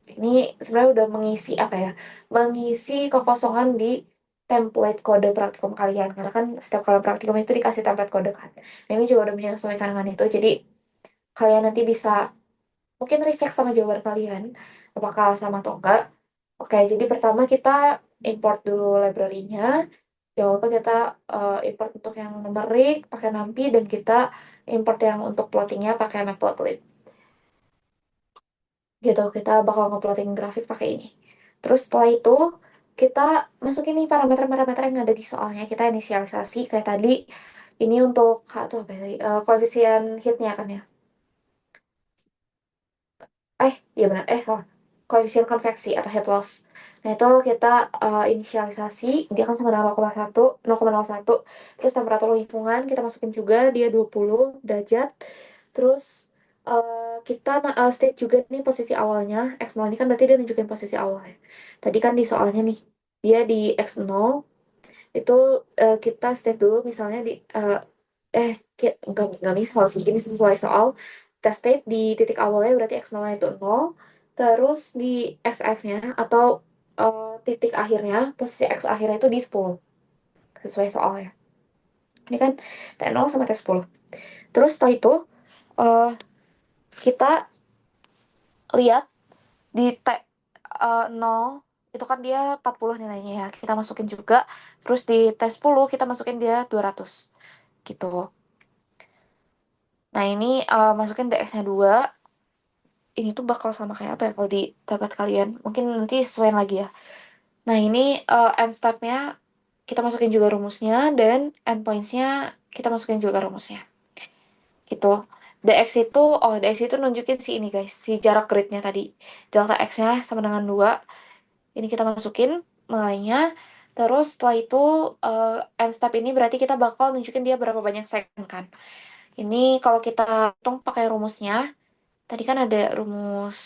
Ini sebenarnya udah mengisi apa ya? Mengisi kekosongan di template kode praktikum kalian. Karena kan setiap kalian praktikum itu dikasih template kode kan. Nah, ini juga udah menyesuaikan dengan itu. Jadi kalian nanti bisa mungkin recheck sama jawaban kalian apakah sama atau enggak. Oke, jadi pertama kita import dulu library-nya. Jangan lupa kita import untuk yang numerik pakai NumPy dan kita import yang untuk plottingnya pakai Matplotlib. Gitu, kita bakal ngeplotting grafik pakai ini. Terus setelah itu kita masukin nih parameter-parameter yang ada di soalnya. Kita inisialisasi kayak tadi. Ini untuk tuh apa ya tadi? Koefisien heatnya kan ya. Iya benar. Salah. Koefisien konveksi atau heat loss. Nah, itu kita inisialisasi, dia kan sama dengan 0,1, terus temperatur lingkungan kita masukin juga, dia 20 derajat. Terus kita state juga nih posisi awalnya, X0 ini kan berarti dia nunjukin posisi awalnya. Tadi kan di soalnya nih, dia di X0, itu kita state dulu misalnya di, nggak misal sih, gini sesuai soal. Kita state di titik awalnya berarti X0 itu 0, terus di XF-nya atau titik akhirnya, posisi X akhirnya itu di 10 sesuai soalnya. Ini kan T0 sama T10. Terus setelah itu eh, kita lihat di T0 itu kan dia 40 nilainya ya. Kita masukin juga. Terus di T10 kita masukin dia 200 gitu. Nah, ini masukin DX-nya 2. Ini tuh bakal sama kayak apa ya kalau di tablet kalian? Mungkin nanti sesuaiin lagi ya. Nah, ini end step-nya kita masukin juga rumusnya, dan endpoints-nya kita masukin juga rumusnya. Gitu. DX itu nunjukin si ini guys, si jarak gridnya tadi. Delta X-nya sama dengan 2. Ini kita masukin nilainya. Terus setelah itu end step ini berarti kita bakal nunjukin dia berapa banyak segmen kan. Ini kalau kita hitung pakai rumusnya, tadi kan ada rumus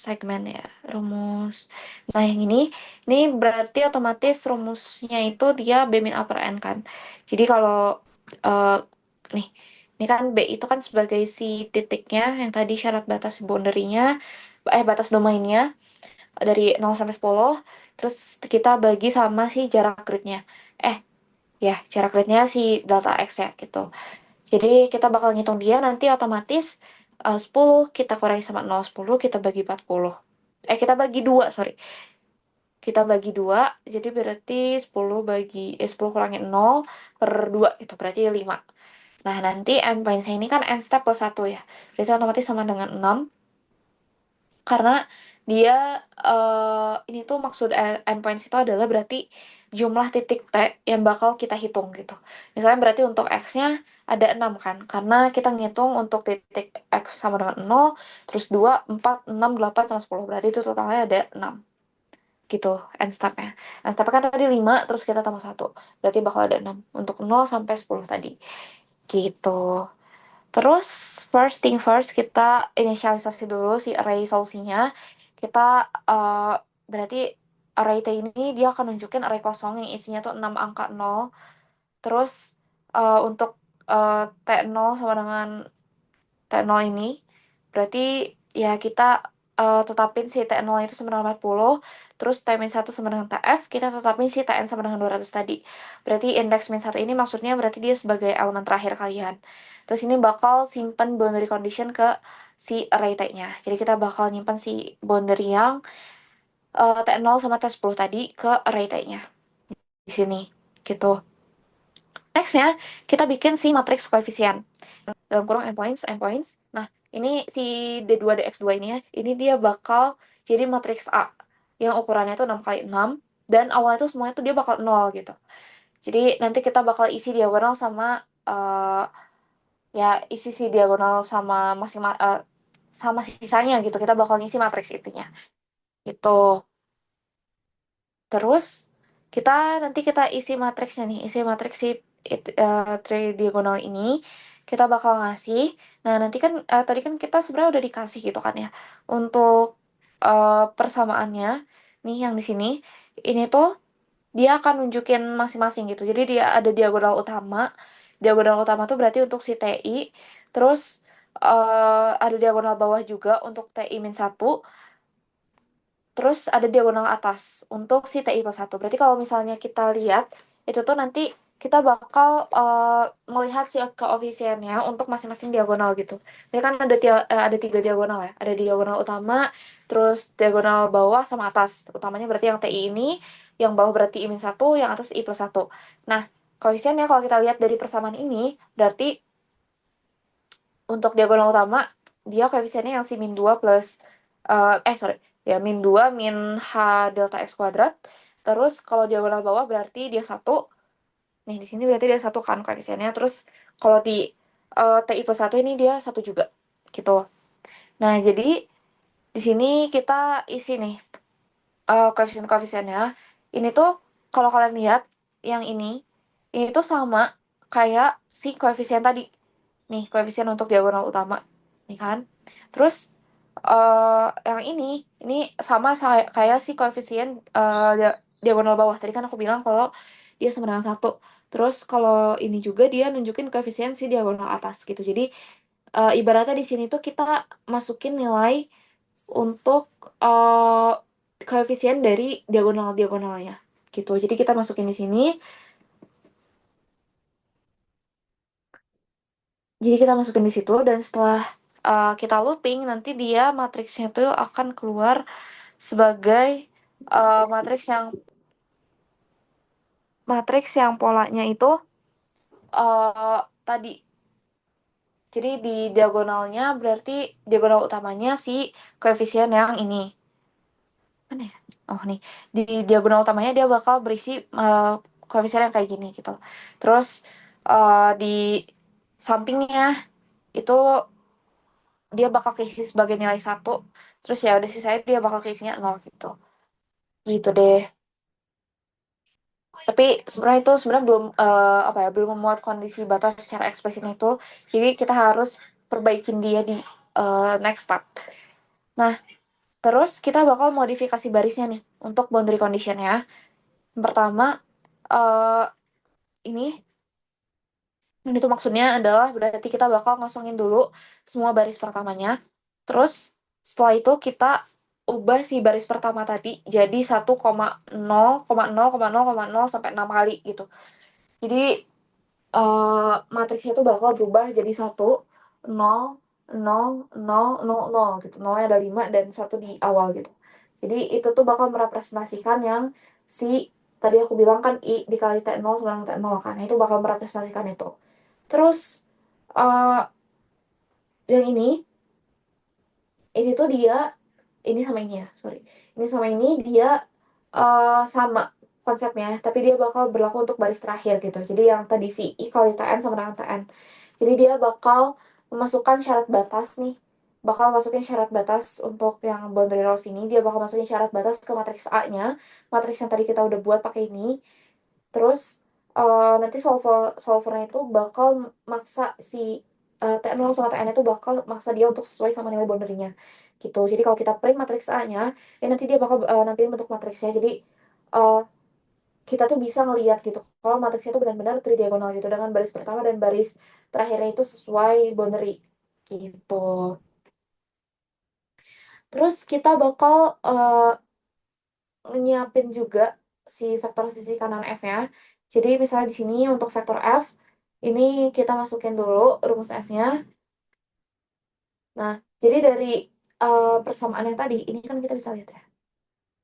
segmen ya, rumus. Nah, yang ini berarti otomatis rumusnya itu dia B min upper N kan. Jadi kalau eh, nih, ini kan B itu kan sebagai si titiknya yang tadi syarat batas boundary-nya, batas domainnya dari 0 sampai 10. Terus kita bagi sama si jarak gridnya. Eh, ya, jarak gridnya si delta X ya gitu. Jadi kita bakal ngitung dia nanti otomatis 10 kita kurangi sama 0, 10 kita bagi 40. Kita bagi 2, sorry. Kita bagi 2, jadi berarti 10 kurangi 0 per 2, itu berarti 5. Nah, nanti endpoints ini kan end step plus 1 ya. Berarti otomatis sama dengan 6. Karena dia ini tuh maksud endpoints itu adalah berarti jumlah titik T yang bakal kita hitung gitu. Misalnya berarti untuk X-nya ada 6 kan, karena kita ngitung untuk titik X sama dengan 0, terus 2, 4, 6, 8, sama 10. Berarti itu totalnya ada 6 gitu end step-nya. End step kan tadi 5, terus kita tambah 1. Berarti bakal ada 6 untuk 0 sampai 10 tadi. Gitu. Terus first thing first kita inisialisasi dulu si array solusinya. Kita berarti array T ini dia akan nunjukin array kosong yang isinya tuh 6 angka 0. Terus untuk T0 sama dengan T0 ini berarti ya kita tetapin si T0 itu sama dengan 40. Terus T-1 sama dengan TF, kita tetapin si Tn sama dengan 200 tadi. Berarti indeks min 1 ini maksudnya berarti dia sebagai elemen terakhir kalian. Terus ini bakal simpan boundary condition ke si array T-nya. Jadi kita bakal nyimpan si boundary yang T0 sama T10 tadi ke array T-nya. Di sini. Gitu. Next-nya, kita bikin si matriks koefisien. Dalam kurung endpoints. Nah, ini si D2 DX2 ini ya, ini dia bakal jadi matriks A yang ukurannya itu 6 kali 6, dan awalnya itu semuanya tuh dia bakal 0 gitu. Jadi nanti kita bakal isi diagonal sama ya isi si diagonal sama masing sama sisanya gitu. Kita bakal ngisi matriks itunya. Itu. Terus nanti kita isi matriksnya nih, isi matriks si tridiagonal ini kita bakal ngasih. Nah, nanti kan tadi kan kita sebenarnya udah dikasih gitu kan ya. Untuk persamaannya nih yang di sini, ini tuh dia akan nunjukin masing-masing gitu. Jadi dia ada diagonal utama. Diagonal utama tuh berarti untuk si TI. Terus ada diagonal bawah juga untuk TI-1. Terus ada diagonal atas untuk si TI plus 1. Berarti kalau misalnya kita lihat, itu tuh nanti kita bakal melihat si koefisiennya untuk masing-masing diagonal gitu. Jadi kan ada 3 diagonal ya. Ada diagonal utama, terus diagonal bawah sama atas. Utamanya berarti yang TI ini, yang bawah berarti I-1, yang atas I plus 1. Nah, koefisiennya kalau kita lihat dari persamaan ini, berarti untuk diagonal utama dia koefisiennya yang si min 2 plus sorry ya min 2 min h delta x kuadrat. Terus kalau diagonal bawah berarti dia 1. Nih di sini berarti dia 1 kan koefisiennya. Terus kalau di TI plus 1 ini dia 1 juga gitu. Nah, jadi di sini kita isi nih koefisien-koefisiennya. Ini tuh kalau kalian lihat yang ini tuh sama kayak si koefisien tadi. Nih, koefisien untuk diagonal utama. Nih kan. Terus yang ini sama kayak si koefisien diagonal bawah. Tadi kan aku bilang kalau dia sama dengan satu. Terus kalau ini juga dia nunjukin koefisien si diagonal atas gitu. Jadi ibaratnya di sini tuh kita masukin nilai untuk eh koefisien dari diagonalnya gitu. Jadi kita masukin di sini. Jadi kita masukin di situ dan setelah kita looping nanti dia matriksnya tuh akan keluar sebagai matriks yang polanya itu tadi. Jadi di diagonalnya berarti diagonal utamanya si koefisien yang ini. Mana ya? Oh nih, di diagonal utamanya dia bakal berisi koefisien yang kayak gini gitu. Terus di sampingnya itu dia bakal keisi sebagai nilai satu. Terus ya udah sisanya dia bakal keisinya nol gitu. Gitu deh. Tapi sebenarnya itu sebenarnya belum apa ya, belum memuat kondisi batas secara eksplisit itu. Jadi kita harus perbaikin dia di next step. Nah, terus kita bakal modifikasi barisnya nih untuk boundary condition ya. Yang pertama eh ini itu maksudnya adalah berarti kita bakal ngosongin dulu semua baris pertamanya. Terus setelah itu kita ubah si baris pertama tadi jadi 1,0,0,0,0 sampai 6 kali gitu. Jadi matriksnya itu bakal berubah jadi 1, 0, 0, 0, 0 gitu. Nolnya ada 5 dan satu di awal gitu. Jadi itu tuh bakal merepresentasikan yang si tadi aku bilang kan I dikali T0 sama dengan T0 kan. Nah, itu bakal merepresentasikan itu. Terus eh yang ini tuh dia ini sama ini ya, sorry. Ini sama ini dia sama konsepnya, tapi dia bakal berlaku untuk baris terakhir gitu. Jadi yang tadi si I kali TN sama dengan TN. Jadi dia bakal memasukkan syarat batas nih. Bakal masukin syarat batas untuk yang boundary rows ini. Dia bakal masukin syarat batas ke matriks A-nya. Matriks yang tadi kita udah buat pakai ini. Terus nanti solvernya itu bakal maksa si T0 sama TN itu bakal maksa dia untuk sesuai sama nilai boundary-nya gitu. Jadi kalau kita print matriks A-nya, ya nanti dia bakal nampilin bentuk matriksnya. Jadi uh, kita tuh bisa ngelihat gitu kalau matriksnya itu benar-benar tridiagonal gitu dengan baris pertama dan baris terakhirnya itu sesuai boundary gitu. Terus kita bakal nyiapin juga si vektor sisi kanan F-nya. Jadi misalnya di sini untuk vektor F, ini kita masukin dulu rumus F-nya. Nah, jadi dari persamaan yang tadi, ini kan kita bisa lihat ya.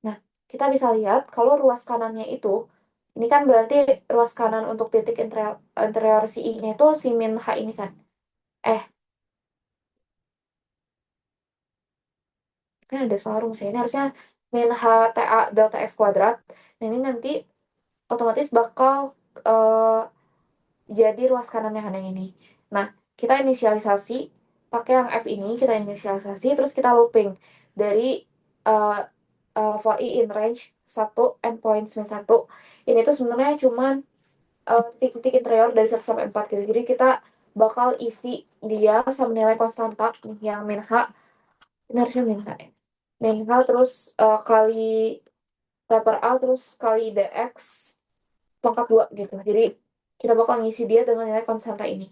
Nah, kita bisa lihat kalau ruas kanannya itu, ini kan berarti ruas kanan untuk titik interior si I-nya itu si min H ini kan. Eh, kan ada salah rumusnya. Ini harusnya min H TA delta X kuadrat. Nah, ini nanti otomatis bakal eh, jadi ruas kanannya kan yang ini. Nah, kita inisialisasi pakai yang F ini, kita inisialisasi terus kita looping dari uh, for I in range 1 endpoint min 1. Ini tuh sebenarnya cuman titik-titik interior dari 1 sampai 4 gitu. Jadi kita bakal isi dia sama nilai konstanta yang min H. Ini harusnya min H ya. Min H terus kali T per A terus kali DX pangkat 2 gitu. Jadi kita bakal ngisi dia dengan nilai konstanta ini.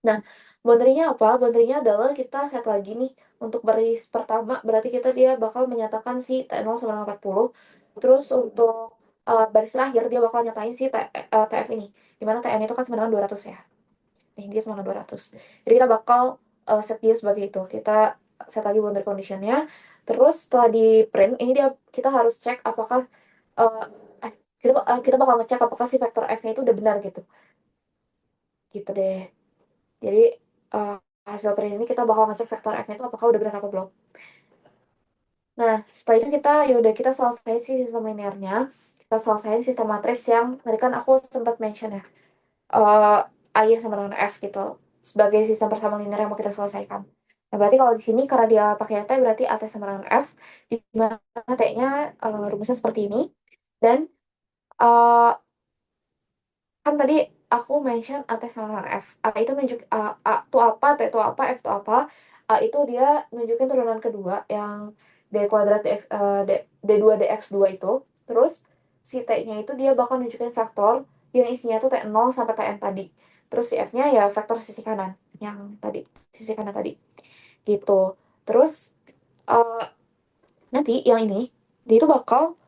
Nah, boundary-nya apa? Boundary-nya adalah kita set lagi nih untuk baris pertama, berarti dia bakal menyatakan si T0 sama dengan 40. Terus untuk baris terakhir dia bakal nyatain si TF ini. Dimana TN itu kan sama dengan 200 ya. Nih, dia sama dengan 200. Jadi kita bakal set dia sebagai itu. Kita set lagi boundary condition-nya. Terus setelah di print, ini kita harus cek apakah uh, kita bakal ngecek apakah si vektor F-nya itu udah benar gitu. Gitu deh. Jadi eh, hasil print ini kita bakal ngecek vektor F-nya itu apakah udah benar apa belum. Nah, setelah itu ya udah kita selesai sih sistem linearnya. Kita selesai sistem matriks yang tadi kan aku sempat mention ya. I sama dengan F gitu sebagai sistem persamaan linear yang mau kita selesaikan. Nah, berarti kalau di sini karena dia pakai T berarti AT sama dengan F, di mana T-nya rumusnya seperti ini. Dan eh, kan tadi aku mention AT sama dengan F. A itu A itu apa, T itu apa, F itu apa. A itu dia nunjukin turunan kedua yang D kuadrat D2 dx2 itu. Terus si T-nya itu dia bakal nunjukin vektor yang isinya tuh T0 sampai Tn tadi. Terus si F-nya ya vektor sisi kanan yang tadi, sisi kanan tadi gitu. Terus eh, nanti yang ini dia itu bakal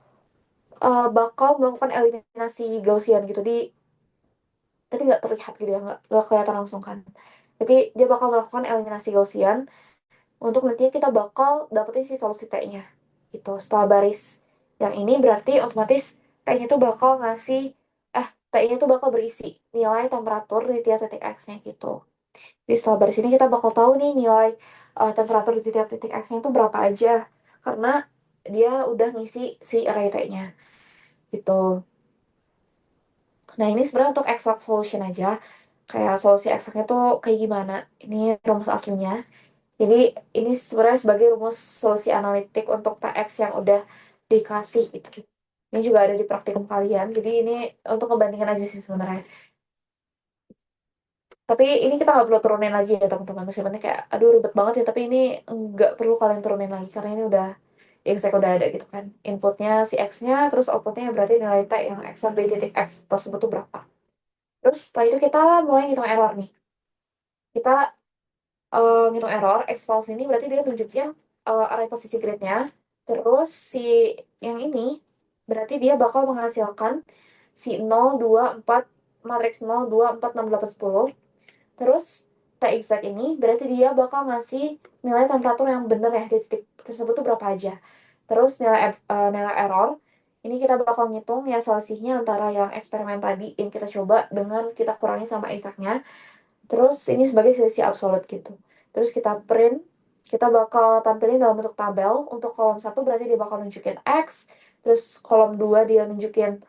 melakukan eliminasi Gaussian gitu di, tapi nggak terlihat gitu ya, nggak kelihatan langsung kan. Jadi dia bakal melakukan eliminasi Gaussian untuk nantinya kita bakal dapetin si solusi T-nya gitu. Setelah baris yang ini berarti otomatis T-nya tuh bakal ngasih T-nya tuh bakal berisi nilai temperatur di tiap titik X-nya gitu. Di setelah baris ini kita bakal tahu nih nilai temperatur di tiap titik X-nya itu berapa aja. Karena dia udah ngisi si array T-nya gitu. Nah ini sebenarnya untuk exact solution aja. Kayak solusi eksaknya tuh kayak gimana. Ini rumus aslinya. Jadi ini sebenarnya sebagai rumus solusi analitik untuk TX yang udah dikasih gitu. Ini juga ada di praktikum kalian. Jadi ini untuk ngebandingin aja sih sebenarnya. Tapi ini kita nggak perlu turunin lagi ya teman-teman. Meskipun kayak aduh ribet banget ya. Tapi ini nggak perlu kalian turunin lagi karena ini udah exact udah ada gitu kan. Inputnya si X-nya, terus outputnya berarti nilai T yang X sampai titik X tersebut tuh berapa. Terus setelah itu kita mulai ngitung error nih. Kita ngitung error, X false ini berarti dia nunjukin array posisi grid-nya. Terus si yang ini berarti dia bakal menghasilkan si 0, 2, 4, matriks 0, 2, 4, 6, 8, 10. Terus T exact ini berarti dia bakal ngasih nilai temperatur yang benar ya di titik tersebut tuh berapa aja. Terus nilai error ini kita bakal ngitung ya selisihnya antara yang eksperimen tadi yang kita coba dengan kita kurangi sama exactnya. Terus ini sebagai selisih absolut gitu. Terus kita print, kita bakal tampilin dalam bentuk tabel. Untuk kolom satu berarti dia bakal nunjukin X, terus kolom 2 dia nunjukin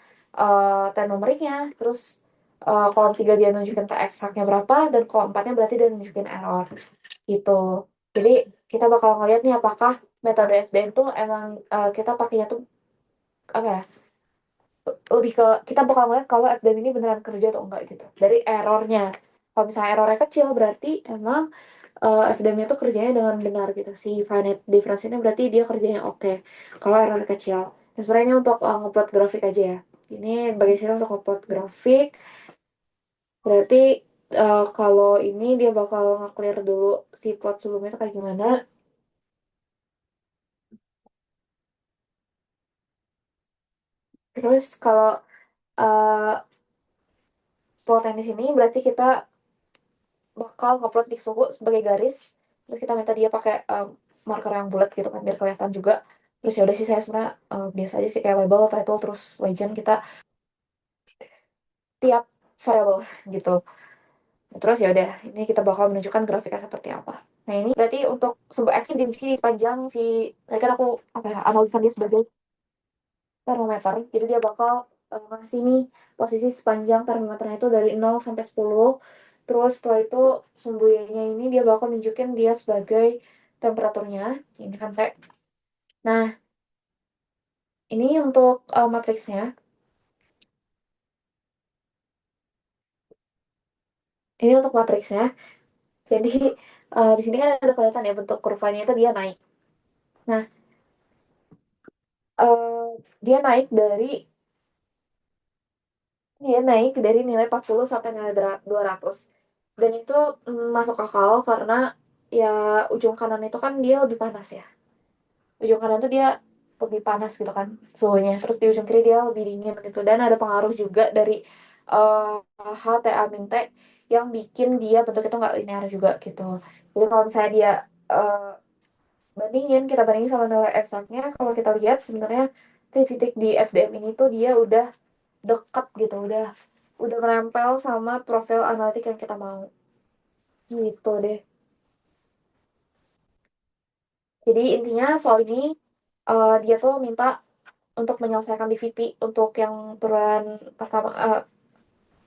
T numeriknya, terus kolom 3 dia nunjukin T eksaknya berapa, dan kolom 4-nya berarti dia nunjukin error gitu. Jadi kita bakal ngeliat nih apakah metode FDM tuh emang kita pakainya tuh apa ya, lebih ke kita bakal ngeliat kalau FDM ini beneran kerja atau enggak gitu dari errornya. Kalau misalnya errornya kecil berarti emang FDM itu kerjanya dengan benar gitu. Si finite difference ini berarti dia kerjanya oke. Kalau error kecil. Nah, sebenarnya ini untuk ngupload grafik aja ya. Ini bagi saya untuk ngupload grafik. Berarti kalau ini dia bakal nge-clear dulu si plot sebelumnya itu kayak gimana. Terus kalau uh, plot yang di sini berarti kita bakal ngupload di suhu sebagai garis. Terus kita minta dia pakai marker yang bulat gitu kan biar kelihatan juga. Terus ya udah sih saya sebenarnya biasa aja sih kayak label, title, terus legend kita tiap variable gitu. Terus ya udah, ini kita bakal menunjukkan grafiknya seperti apa. Nah ini berarti untuk sebuah action di sini sepanjang si tadi kan aku apa ya analogikan dia sebagai termometer. Jadi dia bakal ngasih nih posisi sepanjang termometernya itu dari 0 sampai 10. Terus setelah itu sumbu Y-nya ini dia bakal nunjukin dia sebagai temperaturnya. Ini kan kayak. Nah, ini untuk matriksnya. Ini untuk matriksnya. Jadi di sini kan ada kelihatan ya bentuk kurvanya itu dia naik. Nah, eh, dia naik dari nilai 40 sampai nilai 200. Dan itu masuk akal karena ya ujung kanan itu kan dia lebih panas ya. Ujung kanan tuh dia lebih panas gitu kan suhunya. Terus di ujung kiri dia lebih dingin gitu. Dan ada pengaruh juga dari HTA min T yang bikin dia bentuk itu nggak linear juga gitu. Jadi kalau misalnya dia eh, kita bandingin sama nilai eksaknya, kalau kita lihat sebenarnya titik-titik di FDM ini tuh dia udah dekat gitu, udah menempel sama profil analitik yang kita mau gitu deh. Jadi intinya soal ini dia tuh minta untuk menyelesaikan DVP untuk yang turunan pertama,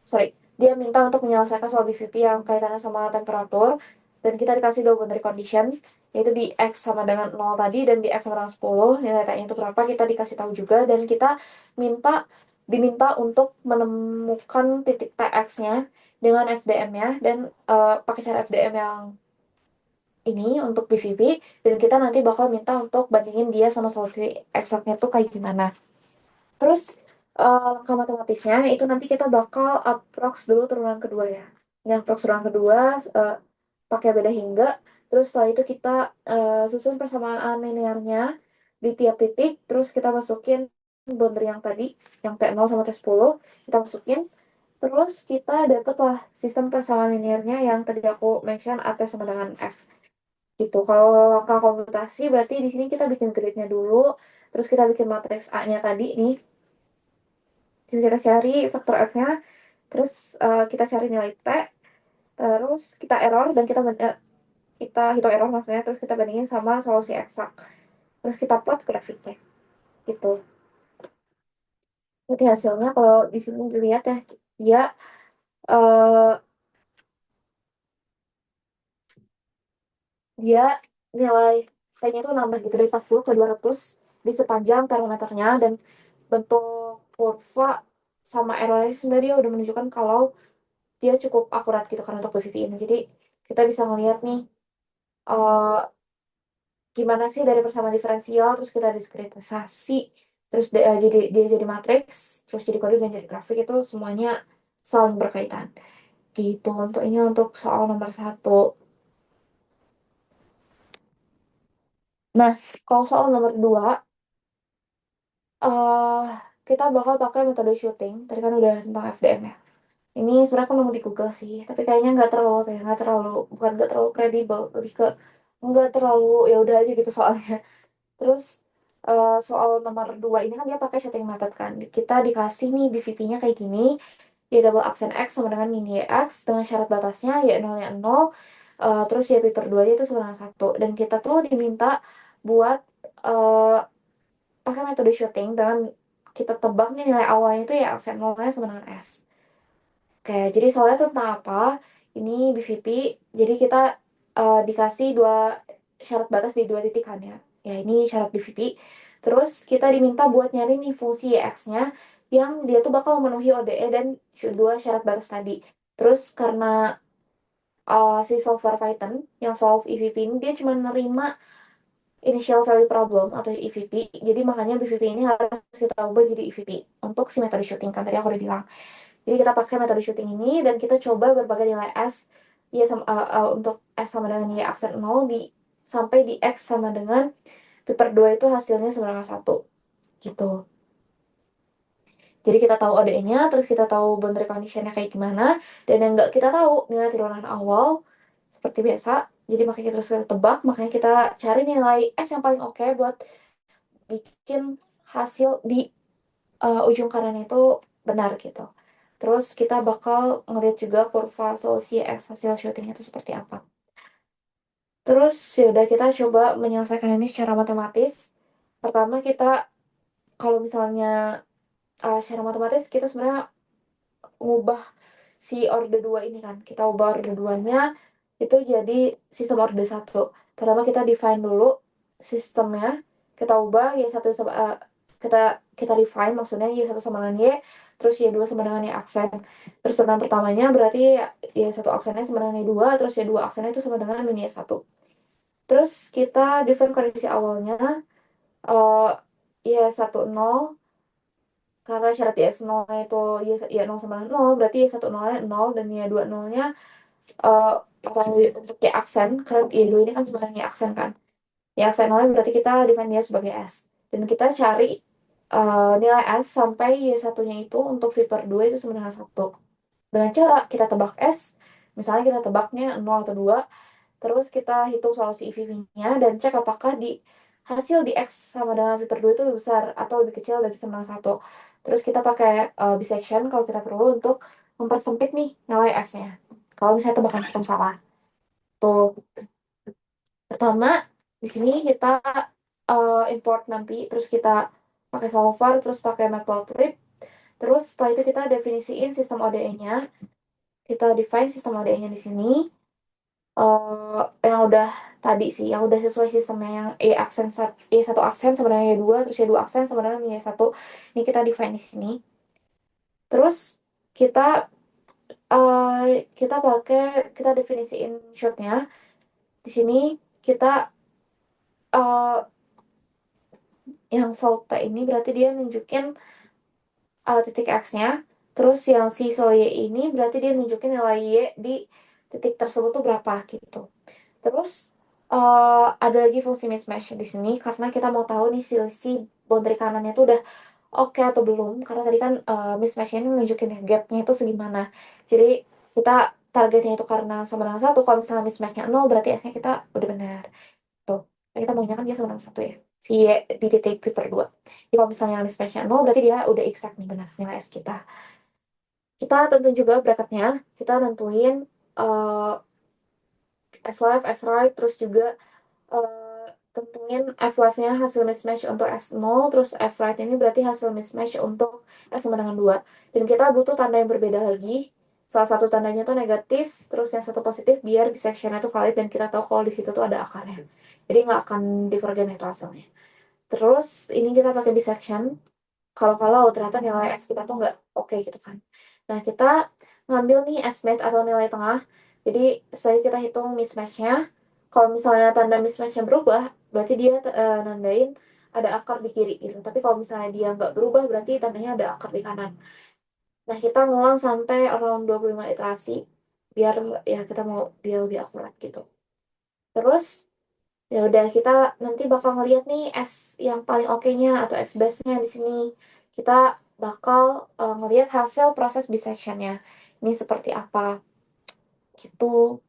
sorry, dia minta untuk menyelesaikan soal BVP yang kaitannya sama temperatur. dan kita dikasih dua boundary condition, yaitu di X sama dengan 0 tadi dan di X sama dengan 10, nilai T-nya itu berapa kita dikasih tahu juga, dan kita minta diminta untuk menemukan titik TX-nya dengan FDM-nya, dan pakai cara FDM yang ini untuk PVP, dan kita nanti bakal minta untuk bandingin dia sama solusi eksaknya tuh kayak gimana. Terus langkah matematisnya itu nanti kita bakal approx dulu turunan kedua ya. Yang approx turunan kedua eh, pakai beda hingga. Terus setelah itu kita susun persamaan linearnya di tiap titik. Terus kita masukin boundary yang tadi, yang T0 sama T10, kita masukin. Terus kita dapatlah sistem persamaan linearnya yang tadi aku mention AT sama dengan F. Gitu. Kalau langkah komputasi berarti di sini kita bikin grid-nya dulu. Terus kita bikin matriks A-nya tadi nih. Jadi kita cari faktor F-nya, terus kita cari nilai T, terus kita error dan kita hitung error maksudnya, terus kita bandingin sama solusi eksak. Terus kita plot grafiknya gitu. Nanti hasilnya kalau di sini dilihat ya, dia eh, dia nilai T-nya itu nambah gitu dari 40 ke 200 di sepanjang termometernya, dan bentuk kurva sama errornya sebenarnya dia udah menunjukkan kalau dia cukup akurat gitu kan untuk PVP ini. Jadi kita bisa melihat nih eh, gimana sih dari persamaan diferensial, terus kita diskretisasi, terus jadi dia jadi matriks, terus jadi kode dan jadi grafik, itu semuanya saling berkaitan gitu. Untuk ini untuk soal nomor satu. Nah, kalau soal nomor dua, eh kita bakal pakai metode shooting. Tadi kan udah tentang FDM ya. Ini sebenarnya aku nemu di Google sih, tapi kayaknya nggak terlalu apa ya, nggak terlalu, bukan nggak terlalu kredibel, lebih ke nggak terlalu ya udah aja gitu soalnya. Terus soal nomor dua ini kan dia pakai shooting method kan. Kita dikasih nih BVP-nya kayak gini, ya double aksen X sama dengan min YX dengan syarat batasnya ya nolnya 0, terus ya pi per 2 itu sama dengan 1. Dan kita tuh diminta buat eh, pakai metode shooting dengan kita tebak nih nilai awalnya itu ya aksen nolnya sama dengan S. Oke, jadi soalnya tuh tentang apa? Ini BVP, jadi kita dikasih dua syarat batas di dua titik kan ya. Ya, ini syarat BVP. Terus kita diminta buat nyari nih fungsi X-nya yang dia tuh bakal memenuhi ODE dan dua syarat batas tadi. Terus karena si solver Python yang solve EVP ini dia cuma nerima initial value problem atau EVP. Jadi makanya BVP ini harus kita ubah jadi EVP untuk si metode shooting kan tadi aku udah bilang. Jadi kita pakai metode shooting ini dan kita coba berbagai nilai S ya sama, untuk S sama dengan Y aksen 0 sampai di X sama dengan pi per 2 itu hasilnya sama dengan 1 gitu. Jadi kita tahu ODE-nya, terus kita tahu boundary condition-nya kayak gimana, dan yang nggak kita tahu nilai turunan awal seperti biasa. Jadi makanya kita terus kita tebak, makanya kita cari nilai S yang paling oke buat bikin hasil di ujung kanan itu benar gitu. Terus kita bakal ngeliat juga kurva solusi X hasil shooting itu seperti apa. Terus ya udah kita coba menyelesaikan ini secara matematis. Pertama kita kalau misalnya secara matematis kita sebenarnya ngubah si orde 2 ini kan. Kita ubah orde 2-nya itu jadi sistem orde satu. Pertama kita define dulu sistemnya, kita ubah y satu sama kita kita refine maksudnya y satu sama dengan y, terus y dua sama dengan y aksen. Terus turunan pertamanya berarti y satu aksennya sama dengan y dua, terus y dua aksennya itu sama dengan min y satu. Terus kita define kondisi awalnya eh y satu nol, karena syarat y x 0 itu y 0 sama dengan 0, berarti y satu nolnya 0 dan y dua nolnya eh atau untuk y aksen, karena y dua ini kan sebenarnya y aksen kan. Y aksen nolnya berarti kita define dia sebagai S. Dan kita cari nilai S sampai y satunya itu untuk v per 2 itu sama dengan 1. Dengan cara kita tebak S, misalnya kita tebaknya 0 atau 2, terus kita hitung solusi EVP-nya dan cek apakah di hasil di X sama dengan V per 2 itu lebih besar atau lebih kecil dari sama dengan 1. Terus kita pakai bisection kalau kita perlu untuk mempersempit nih nilai S-nya. Kalau misalnya tebakan kita salah. Tuh, pertama di sini kita import nanti, terus kita pakai solver, terus pakai matplotlib. Terus setelah itu kita definisiin sistem ODE-nya. Kita define sistem ODE-nya di sini. yang udah tadi sih, yang udah sesuai sistemnya yang E satu aksen sebenarnya Y dua, terus Y dua aksen sebenarnya Y satu. Ini kita define di sini. Terus kita kita pakai kita definisiin shortnya di sini. Kita eh, yang solta ini berarti dia nunjukin titik X-nya. Terus yang si sol Y ini berarti dia nunjukin nilai Y di titik tersebut tuh berapa gitu. Terus ada lagi fungsi mismatch di sini karena kita mau tahu nih si boundary kanannya tuh udah oke atau belum. Karena tadi kan mismatch-nya ini nunjukin ya gapnya itu segimana. Jadi kita targetnya itu karena sama dengan satu. Kalau misalnya mismatch-nya nol berarti S-nya kita udah benar. Tuh. Nah, kita maunya kan dia sama dengan satu ya. Si Y di titik pi per 2. Jadi kalau misalnya mismatch-nya nol berarti dia udah exact nih benar nilai S kita. Kita tentuin juga bracketnya. Kita nentuin uh, S left, S right, terus juga tentuin F left-nya hasil mismatch untuk S0, terus F right ini berarti hasil mismatch untuk S sama dengan 2. Dan kita butuh tanda yang berbeda lagi. Salah satu tandanya tuh negatif, terus yang satu positif biar disectionnya itu valid dan kita tahu kalau di situ tuh ada akarnya. Jadi nggak akan divergen itu hasilnya. Terus ini kita pakai bisection kalau ternyata nilai S kita tuh nggak oke gitu kan. Nah, kita ngambil nih estimate atau nilai tengah. Jadi, setelah kita hitung mismatch-nya, kalau misalnya tanda mismatch-nya berubah, berarti dia nandain ada akar di kiri gitu. Tapi kalau misalnya dia nggak berubah, berarti tandanya ada akar di kanan. Nah, kita ngulang sampai around 25 iterasi, biar ya kita mau dia lebih akurat gitu. Terus, ya udah kita nanti bakal ngeliat nih S yang paling oke-nya atau S best-nya di sini. Kita bakal ngeliat hasil proses bisection-nya. Ini seperti apa gitu.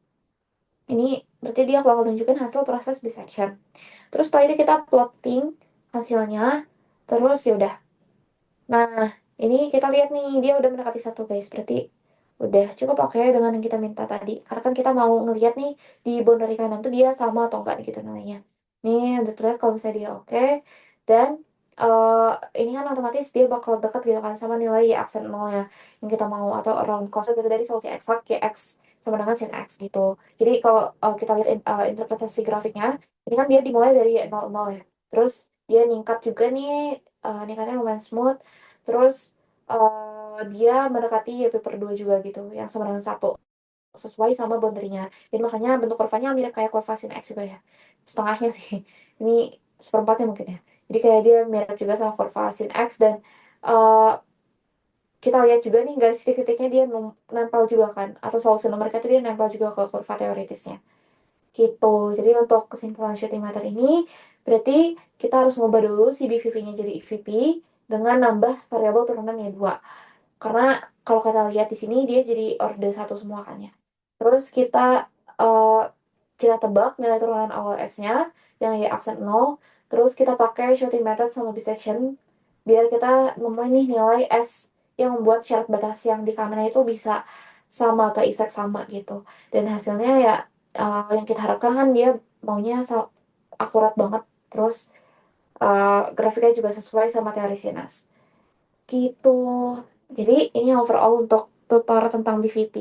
Ini berarti dia bakal nunjukin hasil proses bisection. Terus setelah itu kita plotting hasilnya. Terus ya udah. Nah, ini kita lihat nih, dia udah mendekati satu guys. Berarti udah cukup oke dengan yang kita minta tadi. Karena kan kita mau ngeliat nih di boundary kanan tuh dia sama atau enggak gitu nilainya. Nih, udah terlihat kalau misalnya dia oke. Dan eh ini kan otomatis dia bakal dekat gitu kan sama nilai y aksen nolnya yang kita mau atau around cos gitu dari solusi eksak y x sama dengan sin x gitu. Jadi kalau kita lihat interpretasi grafiknya, ini kan dia dimulai dari y 0, ya. Terus dia ningkat juga nih, ningkatnya lumayan smooth. Terus dia mendekati YP per 2 juga gitu, yang sama dengan satu, sesuai sama boundary-nya. Jadi makanya bentuk kurvanya mirip kayak kurva sin X juga ya. Setengahnya sih. Ini seperempatnya mungkin ya. Jadi kayak dia mirip juga sama kurva sin X dan eh, kita lihat juga nih garis titik-titiknya dia nempel juga kan. Atau solusi numeriknya itu dia nempel juga ke kurva teoritisnya. Gitu. Jadi untuk kesimpulan shooting method ini, berarti kita harus ngubah dulu si BVP-nya jadi EVP dengan nambah variabel turunannya 2. Karena kalau kita lihat di sini dia jadi orde satu semua kan ya. Terus eh, kita tebak nilai turunan awal S-nya yang y aksen 0. Terus kita pakai shooting method sama bisection biar kita nemuin nih nilai S yang membuat syarat batas yang di kanan itu bisa sama atau exact sama gitu. Dan hasilnya ya yang kita harapkan kan dia maunya akurat banget. Terus grafiknya juga sesuai sama teori sinus. Gitu. Jadi ini overall untuk tutor tentang BVP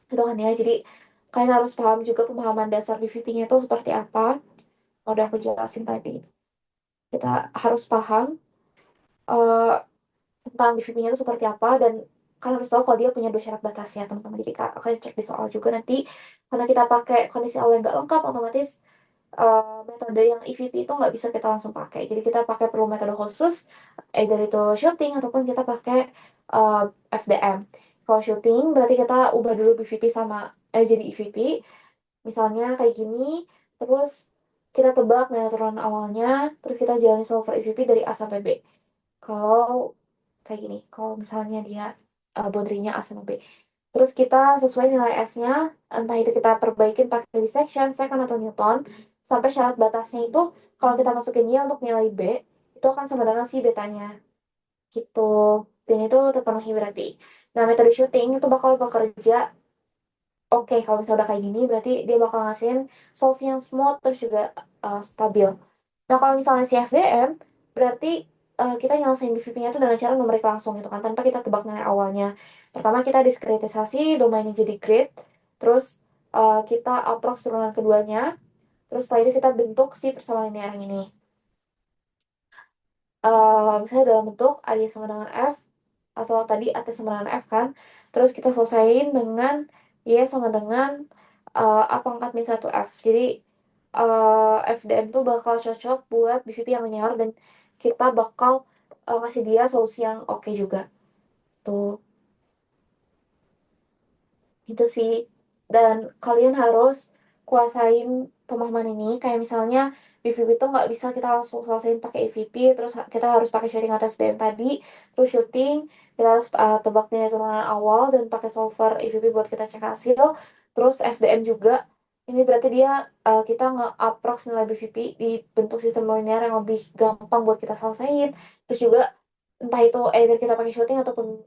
itu kan ya. Jadi kalian harus paham juga pemahaman dasar BVP-nya itu seperti apa. Udah aku jelasin tadi. Kita harus paham eh, tentang BVP-nya itu seperti apa dan kalian harus tahu kalau dia punya dua syarat batasnya teman-teman. Jadi kalian cek di soal juga nanti karena kita pakai kondisi awal yang nggak lengkap otomatis metode yang EVP itu nggak bisa kita langsung pakai. Jadi kita pakai perlu metode khusus, either itu shooting ataupun kita pakai uh, FDM. Kalau shooting berarti kita ubah dulu BVP sama jadi EVP. Misalnya kayak gini, terus kita tebak nilai turunan awalnya, terus kita jalani solver EVP dari A sampai B. Kalau kayak gini, kalau misalnya dia boundary-nya A sama B. Terus kita sesuai nilai S-nya, entah itu kita perbaikin pakai dissection, second atau Newton, sampai syarat batasnya itu kalau kita masukin Y untuk nilai B, itu akan sama dengan si betanya. Gitu. Dan itu terpenuhi berarti. Nah, metode shooting itu bakal bekerja oke. Kalau misalnya udah kayak gini, berarti dia bakal ngasihin solusi yang smooth, terus juga stabil. Nah, kalau misalnya si FDM, berarti kita nyelesain BVP-nya itu dengan cara numerik langsung gitu kan, tanpa kita tebak nilai awalnya. Pertama, kita diskretisasi, domainnya jadi grid, terus kita approx turunan keduanya, terus setelah itu kita bentuk si persamaan linear yang ini. Misalnya dalam bentuk A sama dengan F, atau tadi AT sama dengan F kan, terus kita selesaiin dengan Y sama dengan A pangkat min 1 F. Jadi FDM tuh bakal cocok buat BVP yang linear, dan kita bakal ngasih dia solusi yang oke juga. Tuh, gitu sih. Dan kalian harus kuasain pemahaman ini. Kayak misalnya BVP itu nggak bisa kita langsung selesaiin pakai EVP, terus kita harus pakai shooting atau FDM tadi, terus shooting kita harus tebak nilai turunan awal dan pakai solver EVP buat kita cek hasil, terus FDM juga. Ini berarti dia kita nge-approx nilai BVP di bentuk sistem linear yang lebih gampang buat kita selesaiin. Terus juga entah itu either kita pakai shooting ataupun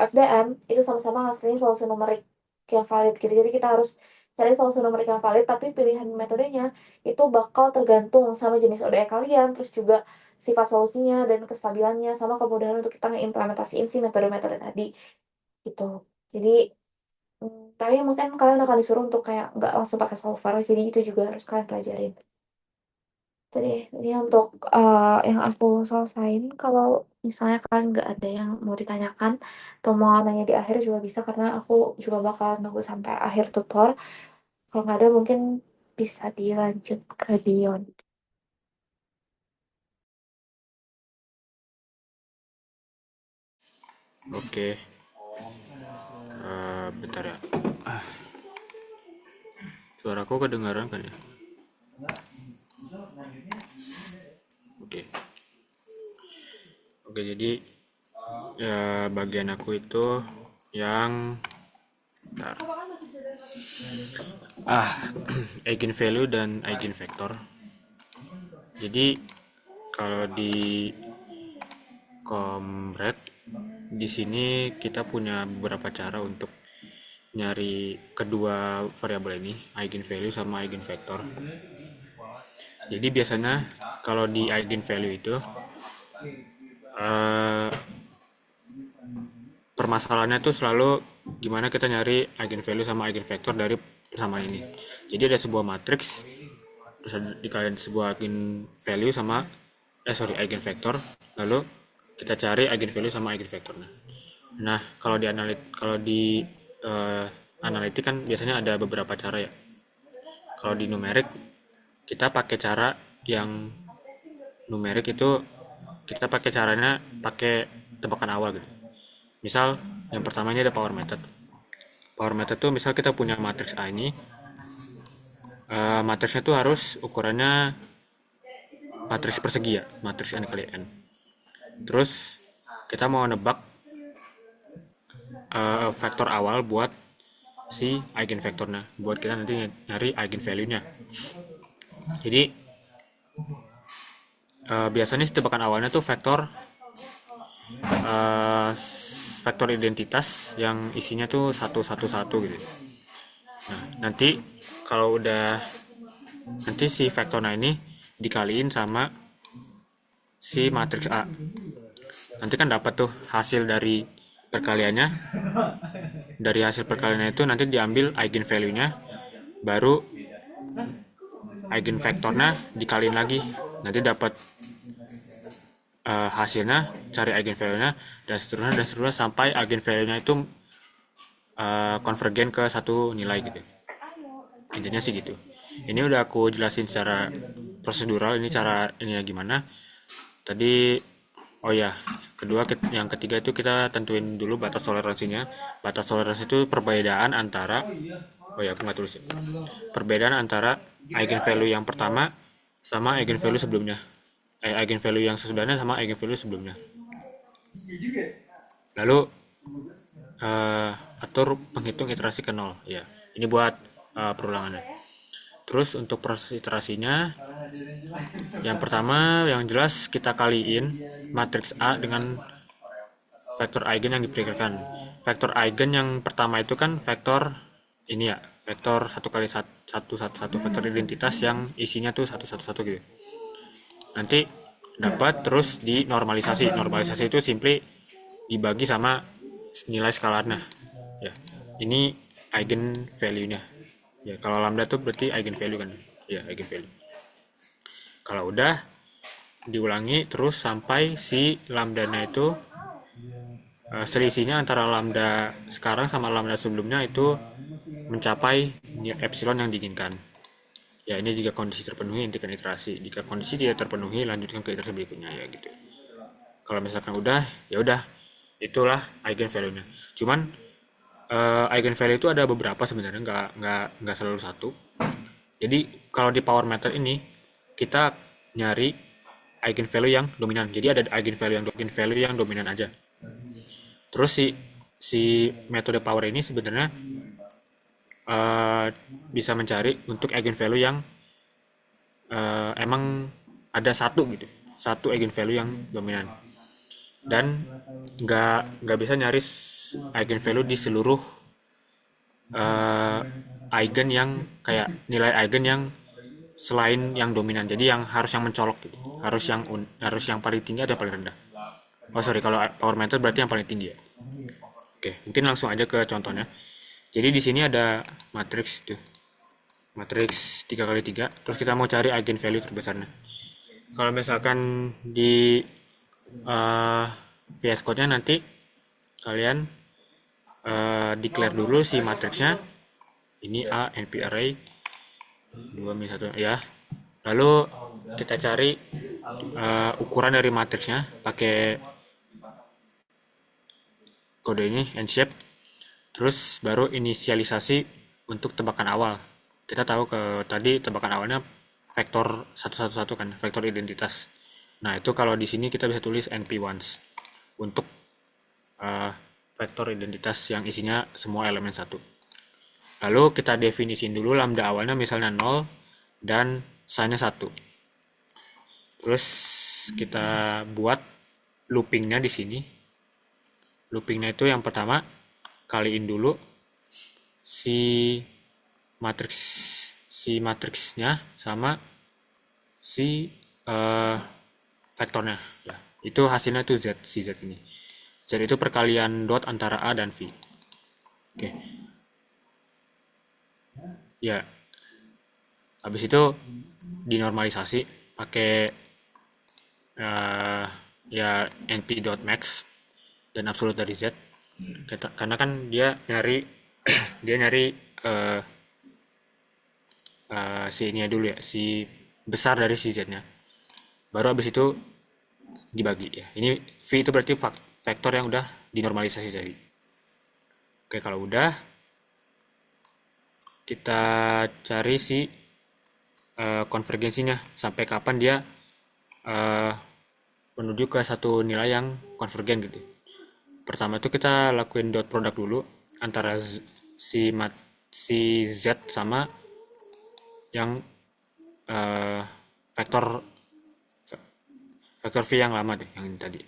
FDM, itu sama-sama ngasilin solusi numerik yang valid gitu. Jadi kita harus cari solusi numerik yang valid, tapi pilihan metodenya itu bakal tergantung sama jenis ODE kalian, terus juga sifat solusinya dan kestabilannya, sama kemudahan untuk kita ngeimplementasiin si metode-metode tadi gitu. Jadi tapi mungkin kalian akan disuruh untuk kayak nggak langsung pakai solver, jadi itu juga harus kalian pelajarin. Jadi ini untuk yang aku selesain. Kalau misalnya kalian nggak ada yang mau ditanyakan atau mau nanya di akhir juga bisa, karena aku juga bakal nunggu sampai akhir tutor. Kalau nggak ada mungkin bisa dilanjut ke Dion. Oke, bentar ya. Suaraku kedengaran kan ya? Oke. Oke, jadi ya bagian aku itu yang bentar. Eigenvalue dan eigenvector. Jadi kalau di Comrade di sini kita punya beberapa cara untuk nyari kedua variabel ini, eigenvalue sama eigenvector. Jadi biasanya kalau di eigenvalue itu eh, permasalahannya tuh selalu gimana kita nyari eigenvalue sama eigenvector dari persamaan ini. Jadi ada sebuah matriks, terus dikalikan sebuah eigenvalue sama eigenvector, lalu kita cari eigenvalue sama eigenvectornya. Nah, kalau di eh, analitik kan biasanya ada beberapa cara ya. Kalau di numerik kita pakai cara yang numerik itu kita pakai caranya pakai tebakan awal gitu. Misal yang pertama ini ada power method. Power method tuh misal kita punya matriks A ini, matriksnya tuh harus ukurannya matriks persegi ya, matriks n kali n. Terus kita mau nebak vektor awal buat si eigenvektornya, buat kita nanti nyari eigenvalue-nya. Jadi biasanya si tebakan awalnya tuh uh, vektor identitas yang isinya tuh 1 1 1 gitu. Nah, nanti si vektornya ini dikaliin sama si matriks A. Nanti kan dapat tuh hasil dari perkaliannya. Dari hasil perkaliannya itu nanti diambil eigenvalue-nya, baru eigenvektornya dikaliin lagi. Nanti dapat hasilnya, cari eigenvalue-nya, dan seterusnya sampai eigenvalue-nya itu konvergen ke satu nilai gitu. Intinya sih gitu. Ini udah aku jelasin secara prosedural, ini cara ini gimana. Tadi oh ya, yang ketiga itu kita tentuin dulu batas toleransinya. Batas toleransi itu perbedaan antara oh ya, aku nggak tulis ya. Perbedaan antara eigenvalue yang pertama sama eigenvalue sebelumnya. Eigenvalue yang sesudahnya sama eigenvalue sebelumnya. Lalu atur penghitung iterasi ke 0 ya. Ini buat perulangannya. Terus untuk proses iterasinya, yang pertama yang jelas kita kaliin matriks A dengan vektor eigen yang diperkirakan. Vektor eigen yang pertama itu kan vektor ini ya, vektor 1 kali 1 1 1, vektor identitas yang isinya tuh 1 1 1 gitu. Nanti dapat terus dinormalisasi. Normalisasi itu simply dibagi sama nilai skalarnya. Ya. Ini eigen value-nya. Ya, kalau lambda tuh berarti eigenvalue kan. Ya, eigenvalue. Kalau udah diulangi terus sampai si lambdanya itu selisihnya antara lambda sekarang sama lambda sebelumnya itu mencapai epsilon yang diinginkan. Ya, ini jika kondisi terpenuhi hentikan iterasi. Jika kondisi tidak terpenuhi lanjutkan ke iterasi berikutnya ya gitu. Kalau misalkan udah, ya udah itulah eigenvalue-nya. Cuman eigenvalue itu ada beberapa sebenarnya, nggak selalu satu. Jadi kalau di power meter ini kita nyari eigenvalue yang dominan. Jadi ada eigenvalue yang dominan aja. Terus si si metode power ini sebenarnya eh, bisa mencari untuk eigenvalue yang emang ada satu gitu, satu eigenvalue yang dominan, dan nggak bisa nyari eigenvalue di seluruh eh, eigen yang kayak nilai eigen yang selain yang dominan. Jadi yang harus yang mencolok gitu, harus yang paling tinggi atau paling rendah. Oh sorry, kalau power meter berarti yang paling tinggi ya. Oke, mungkin langsung aja ke contohnya. Jadi di sini ada matriks tuh, matriks 3 kali 3. Terus kita mau cari eigenvalue terbesarnya. Kalau misalkan di uh, VS Code-nya nanti kalian declare dulu si matriksnya. Ini A, NP array 2 min 1 ya. Lalu kita cari ukuran dari matriksnya pakai kode ini nshape. Terus baru inisialisasi untuk tebakan awal. Kita tahu tadi tebakan awalnya vektor 111 kan, vektor identitas. Nah, itu kalau di sini kita bisa tulis np ones untuk uh, vektor identitas yang isinya semua elemen satu. Lalu kita definisin dulu lambda awalnya misalnya 0 dan sign-nya 1. Terus kita buat loopingnya di sini. Loopingnya itu yang pertama kaliin dulu si matriks matriksnya sama si vektornya ya. Itu hasilnya tuh z, si z ini. Z itu perkalian dot antara a dan v. Oke. Ya, habis itu dinormalisasi pakai ya np.max dan absolut dari z. Karena kan dia nyari dia nyari uh, si ini dulu ya, si besar dari si z-nya. Baru habis itu dibagi ya. Ini v itu berarti vektor yang udah dinormalisasi tadi. Oke, kalau udah kita cari si konvergensinya sampai kapan dia uh, menuju ke satu nilai yang konvergen gitu. Pertama itu kita lakuin dot product dulu antara si z sama yang uh, vektor vektor v yang lama deh, yang ini tadi.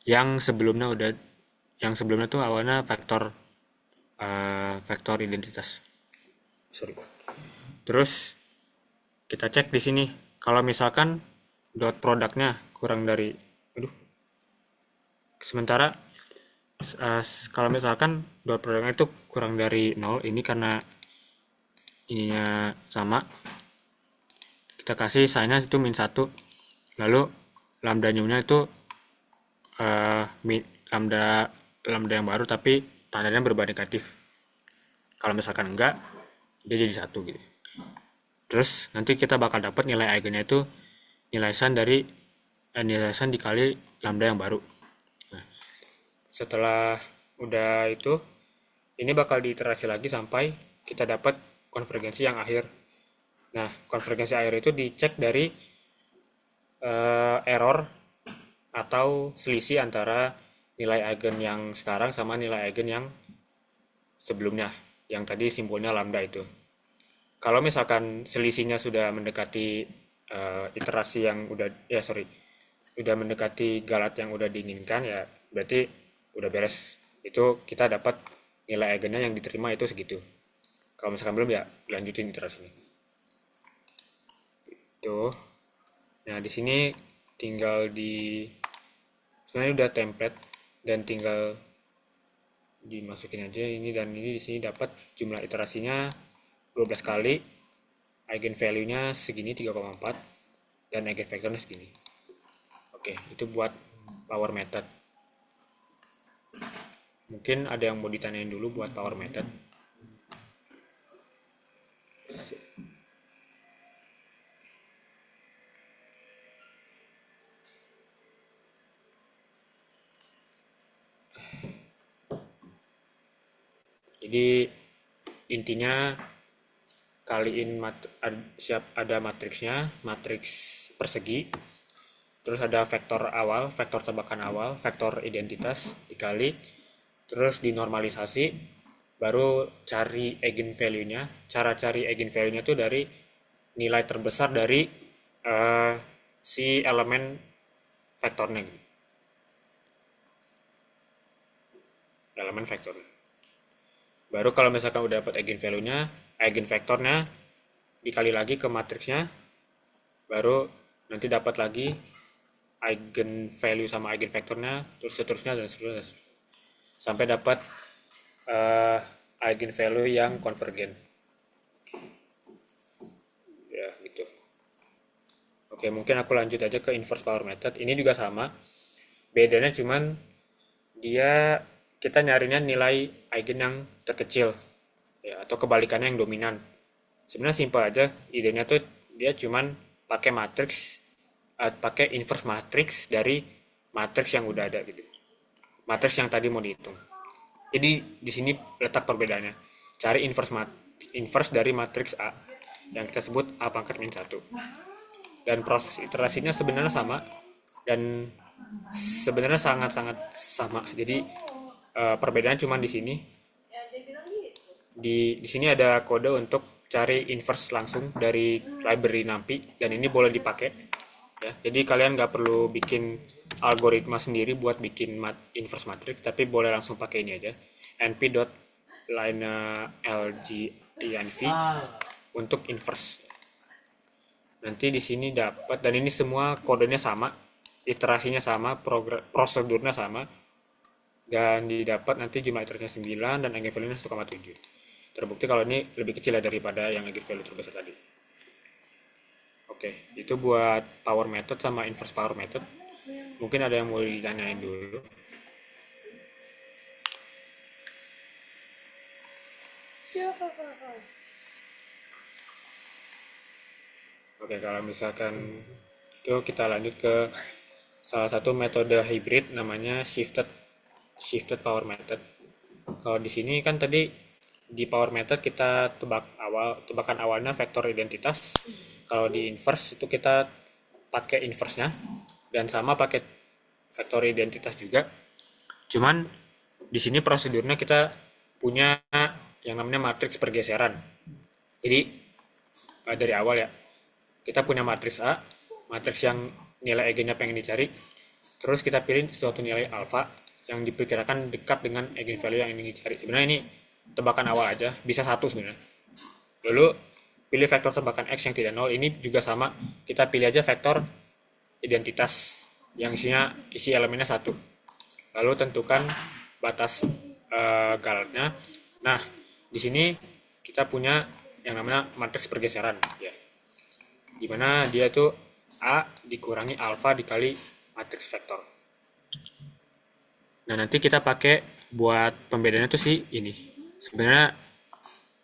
Yang sebelumnya tuh awalnya vektor identitas. Sorry. Terus kita cek di sini kalau misalkan dot produknya kurang dari sementara kalau misalkan dot produknya itu kurang dari 0, ini karena ininya sama, kita kasih sign-nya itu min 1, lalu lambda nya itu lambda yang baru tapi tandanya berubah negatif. Kalau misalkan enggak, dia jadi 1 gitu. Terus nanti kita bakal dapat nilai eigennya itu nilai san dikali lambda yang baru. Nah, setelah udah itu, ini bakal diiterasi lagi sampai kita dapat konvergensi yang akhir. Nah, konvergensi akhir itu dicek dari error atau selisih antara nilai eigen yang sekarang sama nilai eigen yang sebelumnya, yang tadi simbolnya lambda itu. Kalau misalkan selisihnya sudah mendekati iterasi yang udah mendekati galat yang udah diinginkan, ya berarti udah beres. Itu kita dapat nilai eigennya yang diterima itu segitu. Kalau misalkan belum, ya lanjutin iterasinya. Itu. Nah, di sini tinggal sebenarnya udah template dan tinggal dimasukin aja ini, dan ini di sini dapat jumlah iterasinya 12 kali, eigenvalue-nya segini 3,4 dan eigenvektornya segini. Oke, itu buat power method. Mungkin ada yang mau ditanyain dulu buat power method. Jadi intinya kaliin siap ada matriksnya, matriks persegi, terus ada vektor awal, vektor tebakan awal, vektor identitas dikali, terus dinormalisasi, baru cari eigenvalue-nya. Cara cari eigenvalue-nya tuh dari nilai terbesar dari si elemen vektornya, elemen vektornya. Baru kalau misalkan udah dapat eigenvalue-nya, eigenvektornya dikali lagi ke matriksnya, baru nanti dapat lagi eigenvalue sama eigenvektornya, terus seterusnya dan seterusnya, sampai dapat uh, eigenvalue yang konvergen. Ya, gitu. Oke, mungkin aku lanjut aja ke inverse power method. Ini juga sama. Bedanya cuman dia kita nyarinya nilai eigen yang terkecil ya, atau kebalikannya yang dominan. Sebenarnya simpel aja, idenya tuh dia cuman pakai matriks, pakai inverse matriks dari matriks yang udah ada gitu, matriks yang tadi mau dihitung. Jadi di sini letak perbedaannya, cari inverse dari matriks A yang kita sebut A pangkat min 1. Dan proses iterasinya sebenarnya sama, dan sebenarnya sangat-sangat sama. Jadi perbedaan cuma di sini. Di sini ada kode untuk cari inverse langsung dari library NumPy, dan ini boleh dipakai. Ya, jadi kalian nggak perlu bikin algoritma sendiri buat bikin inverse matrix, tapi boleh langsung pakai ini aja, np.linelginv untuk inverse. Nanti di sini dapat, dan ini semua kodenya sama, iterasinya sama, prosedurnya sama, dan didapat nanti jumlah iterasinya 9 dan eigenvalue-nya 1,7. Terbukti kalau ini lebih kecil daripada yang eigenvalue terbesar tadi. Oke, itu buat power method sama inverse power method. Mungkin ada yang mau ditanyain dulu. Oke, kalau misalkan itu kita lanjut ke salah satu metode hybrid namanya shifted power method. Kalau di sini kan tadi di power method kita tebakan awalnya vektor identitas. Kalau di inverse itu kita pakai inverse-nya, dan sama pakai vektor identitas juga. Cuman di sini prosedurnya kita punya yang namanya matriks pergeseran. Jadi dari awal ya, kita punya matriks A, matriks yang nilai eigennya pengen dicari, terus kita pilih suatu nilai alfa yang diperkirakan dekat dengan eigenvalue yang ingin dicari. Sebenarnya ini tebakan awal aja, bisa satu sebenarnya. Lalu pilih vektor tebakan X yang tidak nol, ini juga sama, kita pilih aja vektor identitas yang isi elemennya satu. Lalu tentukan batas galatnya. Nah, di sini kita punya yang namanya matriks pergeseran ya, dimana dia tuh A dikurangi alfa dikali matriks vektor. Nah, nanti kita pakai buat pembedanya tuh sih ini. Sebenarnya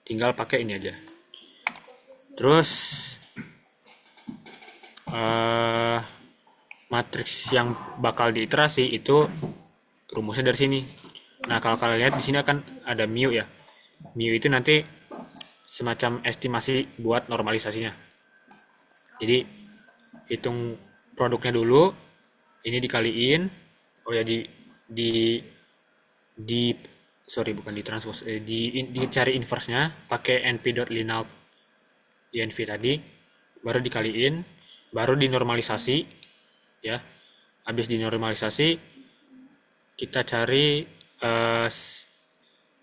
tinggal pakai ini aja. Terus matriks yang bakal diiterasi itu rumusnya dari sini. Nah, kalau kalian lihat di sini akan ada mu ya. Mu itu nanti semacam estimasi buat normalisasinya. Jadi hitung produknya dulu, ini dikaliin, oh ya di sorry bukan di transpose, dicari inverse-nya pakai np.linal inv tadi, baru dikaliin, baru dinormalisasi ya. Habis dinormalisasi kita cari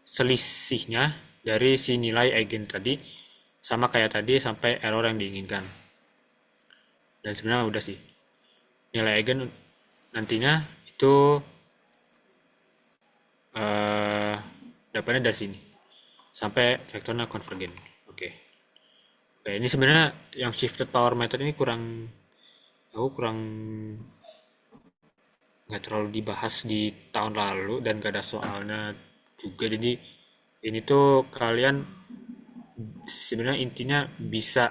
selisihnya dari si nilai eigen tadi, sama kayak tadi sampai error yang diinginkan. Dan sebenarnya udah sih, nilai eigen nantinya itu dapatnya dari sini sampai vektornya konvergen. Oke. Oke, ini sebenarnya yang shifted power method ini aku kurang nggak terlalu dibahas di tahun lalu dan gak ada soalnya juga. Jadi ini tuh kalian sebenarnya intinya bisa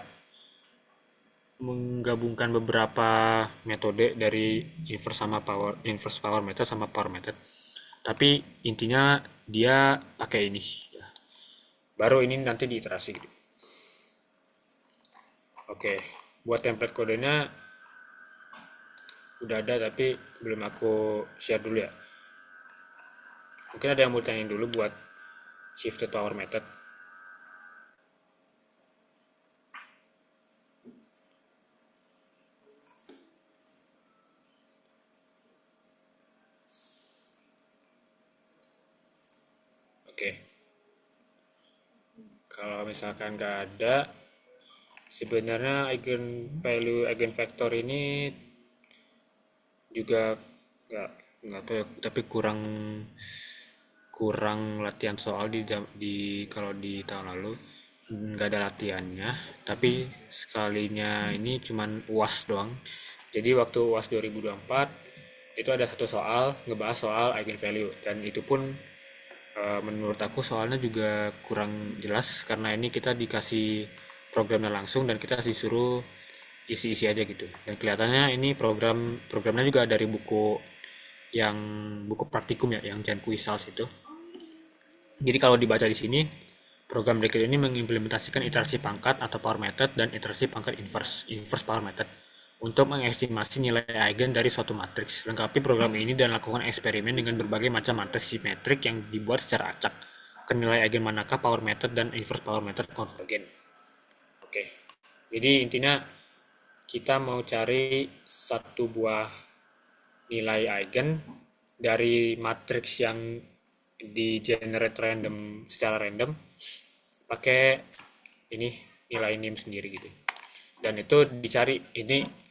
menggabungkan beberapa metode dari inverse power method sama power method. Tapi intinya dia pakai ini. Baru ini nanti diiterasi gitu. Oke, buat template kodenya udah ada tapi belum aku share dulu ya. Mungkin ada yang mau tanya dulu buat shifted power method. Oke, kalau misalkan nggak ada, sebenarnya eigen vector ini juga nggak nggak tahu ya, tapi kurang kurang latihan soal kalau di tahun lalu nggak ada latihannya, tapi sekalinya ini cuman UAS doang. Jadi waktu UAS 2024 itu ada satu soal ngebahas soal eigenvalue, dan itu pun menurut aku soalnya juga kurang jelas karena ini kita dikasih programnya langsung dan kita disuruh isi-isi aja gitu. Dan kelihatannya ini programnya juga dari yang buku praktikum ya, yang Jan Kuisals itu. Jadi kalau dibaca di sini, program berikut ini mengimplementasikan iterasi pangkat atau power method dan iterasi pangkat inverse power method untuk mengestimasi nilai eigen dari suatu matriks. Lengkapi program ini dan lakukan eksperimen dengan berbagai macam matriks simetrik yang dibuat secara acak. Ke nilai eigen manakah power method dan inverse power method konvergen. Oke. Jadi intinya kita mau cari satu buah nilai eigen dari matriks yang di generate secara random pakai ini nilai nim sendiri gitu. Dan itu dicari ini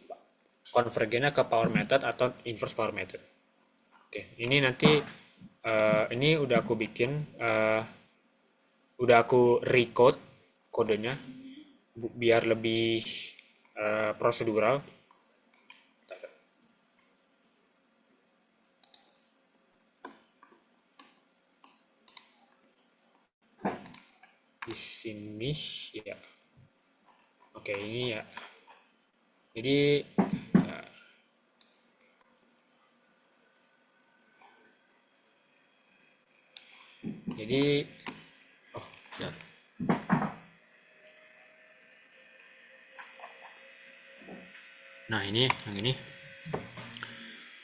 konvergennya ke power method atau inverse power method. Oke, ini nanti ini udah aku bikin, udah aku recode kodenya biar lebih prosedural. Di sini ya. Oke, ini ya. Jadi jadi oh ya. Nah, ini yang ini.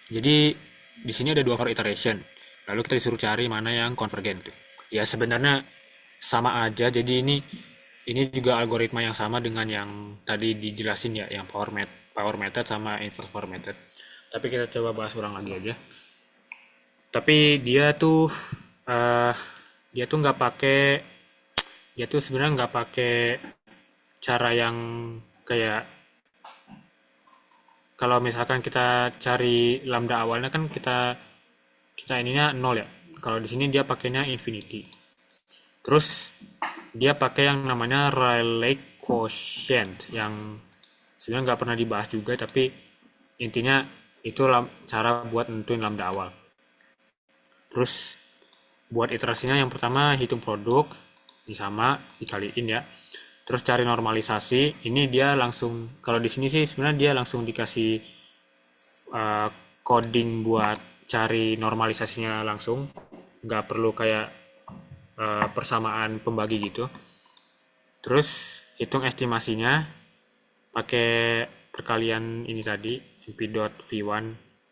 Jadi di sini ada dua for iteration. Lalu kita disuruh cari mana yang konvergen tuh. Ya sebenarnya sama aja. Jadi ini juga algoritma yang sama dengan yang tadi dijelasin ya, yang power method sama inverse power method. Tapi kita coba bahas ulang lagi aja. Tapi eh dia tuh nggak pakai dia tuh sebenarnya nggak pakai cara yang kayak kalau misalkan kita cari lambda awalnya kan kita kita ininya nol ya. Kalau di sini dia pakainya infinity. Terus dia pakai yang namanya Rayleigh quotient yang sebenarnya nggak pernah dibahas juga, tapi intinya itu cara buat nentuin lambda awal. Terus buat iterasinya yang pertama hitung produk, ini sama dikaliin ya. Terus cari normalisasi, ini dia langsung kalau di sini sih sebenarnya dia langsung dikasih uh, coding buat cari normalisasinya langsung, nggak perlu kayak persamaan pembagi gitu. Terus hitung estimasinya pakai perkalian ini tadi mp.v1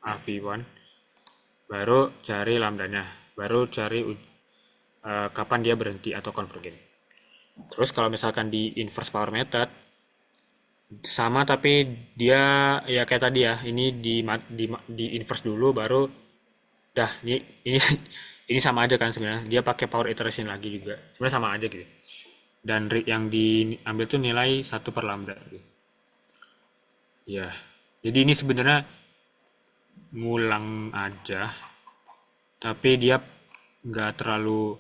av1, baru cari lambdanya, baru cari kapan dia berhenti atau konvergen. Terus kalau misalkan di inverse power method sama, tapi dia ya kayak tadi ya, ini di inverse dulu baru dah ini ini sama aja kan sebenarnya. Dia pakai power iteration lagi juga. Sebenarnya sama aja gitu. Dan yang diambil tuh nilai satu per lambda gitu. Ya. Jadi ini sebenarnya ngulang aja, tapi dia nggak terlalu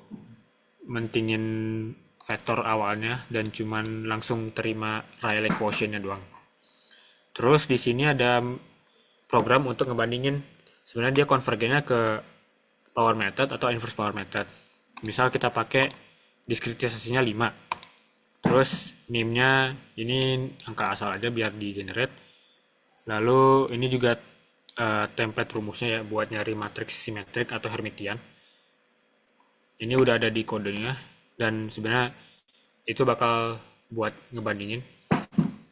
mentingin vektor awalnya dan cuman langsung terima Rayleigh quotientnya doang. Terus di sini ada program untuk ngebandingin sebenarnya dia konvergennya ke power method atau inverse power method. Misal kita pakai diskritisasinya 5. Terus NIM-nya ini angka asal aja biar di generate. Lalu ini juga template rumusnya ya buat nyari matriks simetrik atau Hermitian. Ini udah ada di kodenya dan sebenarnya itu bakal buat ngebandingin.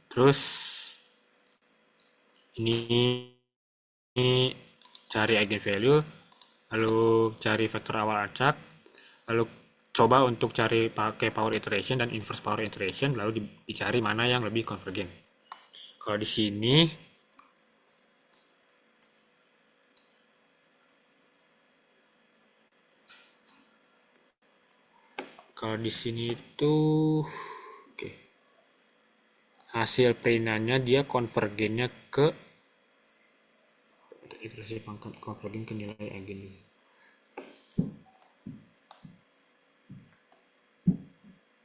Terus ini cari eigenvalue, lalu cari vektor awal acak, lalu coba untuk cari pakai power iteration dan inverse power iteration, lalu dicari mana yang lebih konvergen. Kalau di sini itu oke. Hasil perinannya dia konvergennya ke iterasi pangkat konvergen ke nilai eigen.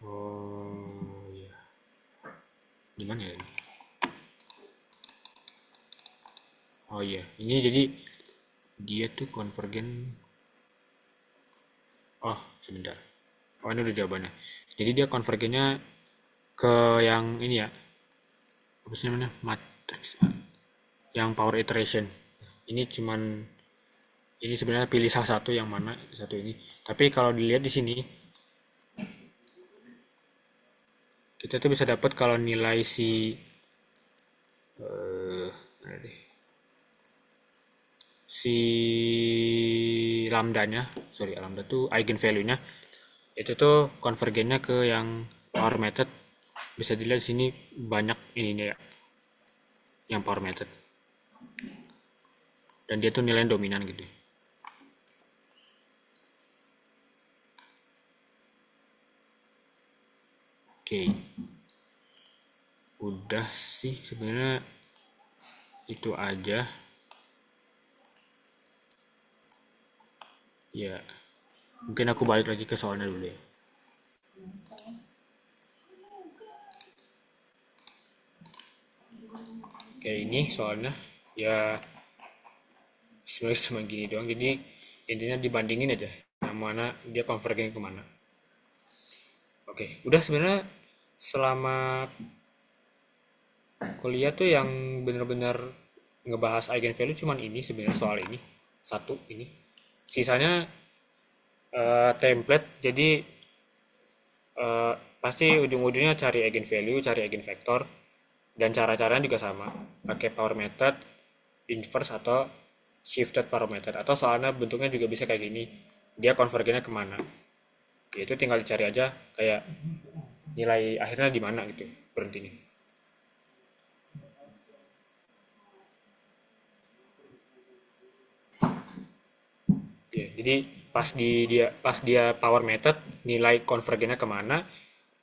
Oh ya, gimana ya ini? Oh iya, ini jadi dia tuh konvergen. Oh sebentar. Oh ini udah jawabannya. Jadi dia konvergennya ke yang ini ya, apa sih namanya, matriks yang power iteration. Ini cuman ini sebenarnya pilih salah satu yang mana satu ini. Tapi kalau dilihat di sini kita tuh bisa dapat kalau nilai si mana deh, si lambdanya, sorry lambda tuh eigen value-nya itu tuh konvergennya ke yang power method. Bisa dilihat di sini banyak ininya ya, yang power method. Dan dia tuh nilai dominan gitu. Oke. Udah sih sebenarnya itu aja. Ya, mungkin aku balik lagi ke soalnya dulu ya. Kayak ini soalnya ya sebenarnya cuma gini doang. Jadi intinya dibandingin aja yang mana dia konvergen kemana. Oke, udah sebenarnya selama kuliah tuh yang bener-bener ngebahas eigenvalue cuman ini sebenarnya soal ini satu ini. Sisanya template. Jadi pasti ujung-ujungnya cari eigenvalue, cari eigenvector, dan cara-caranya juga sama. Pakai power method, inverse atau shifted power method. Atau soalnya bentuknya juga bisa kayak gini. Dia konvergennya kemana? Itu tinggal dicari aja kayak nilai akhirnya di mana gitu berhentinya. Ya, jadi pas dia power method nilai konvergennya kemana,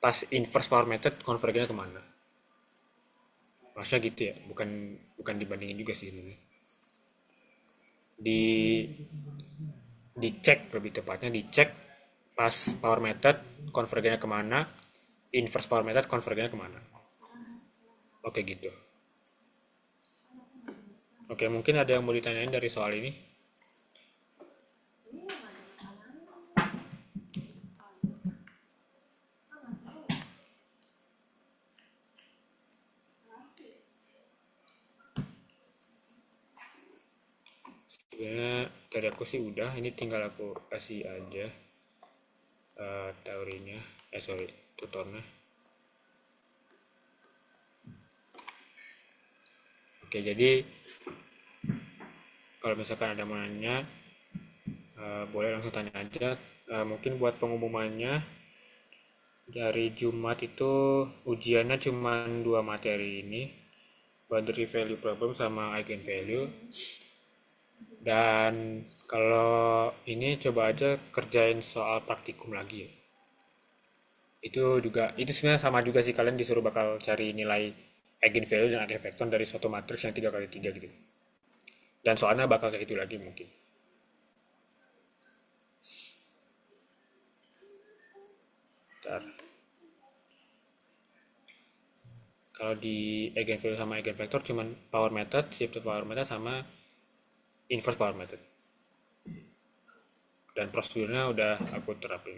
pas inverse power method konvergennya kemana. Maksudnya gitu ya, bukan bukan dibandingin juga sih sebenarnya. Di dicek lebih tepatnya dicek pas power method konvergennya kemana, inverse power method konvergennya kemana. Oke gitu. Oke mungkin ada yang mau ditanyain dari soal ini. Sebenarnya dari aku sih udah, ini tinggal aku kasih aja teorinya, sorry tutornya. Oke jadi kalau misalkan ada mau nanya boleh langsung tanya aja. Mungkin buat pengumumannya dari Jumat itu ujiannya cuma dua materi ini, boundary value problem sama eigenvalue. Dan kalau ini coba aja kerjain soal praktikum lagi ya. Itu juga itu sebenarnya sama juga sih, kalian disuruh bakal cari nilai eigenvalue dan eigenvector dari suatu matriks yang 3 kali 3 gitu. Dan soalnya bakal kayak itu lagi mungkin. Bentar. Kalau di eigenvalue sama eigenvector cuman power method, shift to power method sama inverse power method. Dan prosedurnya udah aku terapin.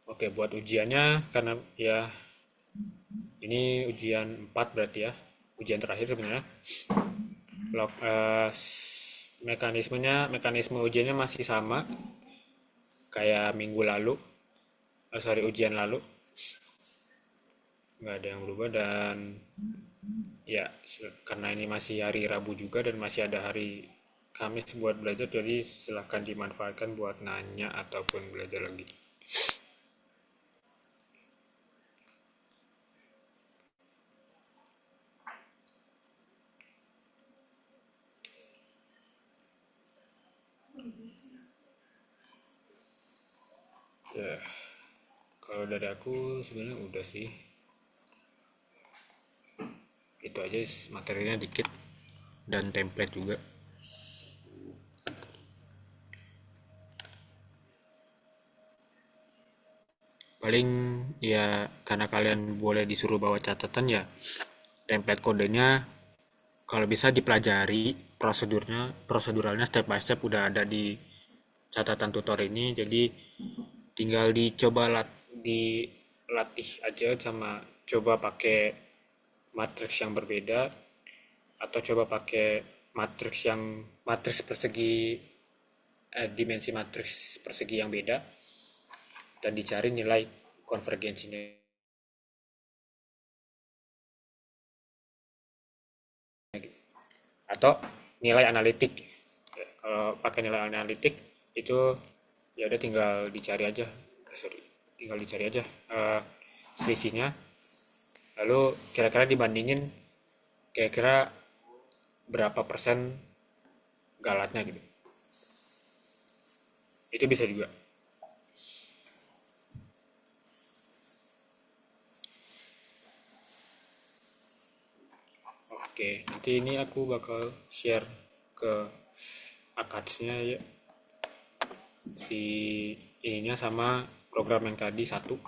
Oke, buat ujiannya karena ya ini ujian 4 berarti ya. Ujian terakhir sebenarnya. Mekanisme ujiannya masih sama kayak minggu lalu, sorry ujian lalu, nggak ada yang berubah. Dan ya karena ini masih hari Rabu juga dan masih ada hari Kamis buat belajar, jadi silahkan dimanfaatkan buat nanya ataupun belajar lagi. Ya, kalau dari aku sebenarnya udah sih, itu aja, materinya dikit dan template juga. Paling ya karena kalian boleh disuruh bawa catatan, ya template kodenya kalau bisa dipelajari, proseduralnya step by step udah ada di catatan tutor ini. Jadi tinggal dicoba dilatih aja, sama coba pakai matriks yang berbeda atau coba pakai matriks persegi, dimensi matriks persegi yang beda, dan dicari nilai konvergensinya gitu. Atau nilai analitik. Kalau pakai nilai analitik itu ya udah tinggal dicari aja, sorry, tinggal dicari aja selisihnya, lalu kira-kira dibandingin kira-kira berapa persen galatnya gitu. Itu bisa juga. Oke, nanti ini aku bakal share ke akadsnya ya, si ininya sama program yang tadi satu.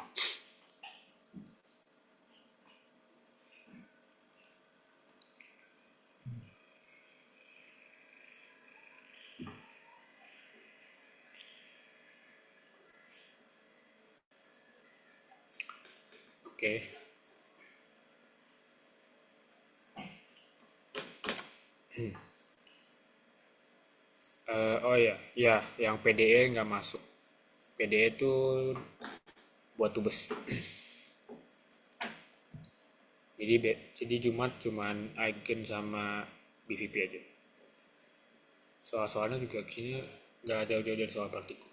Oke. Oh ya, ya yang PDE nggak masuk. PDE itu buat tubes. Jadi Jumat cuman Aigen sama BVP aja. Soal-soalnya juga kayaknya nggak ada jauh dari soal praktikum.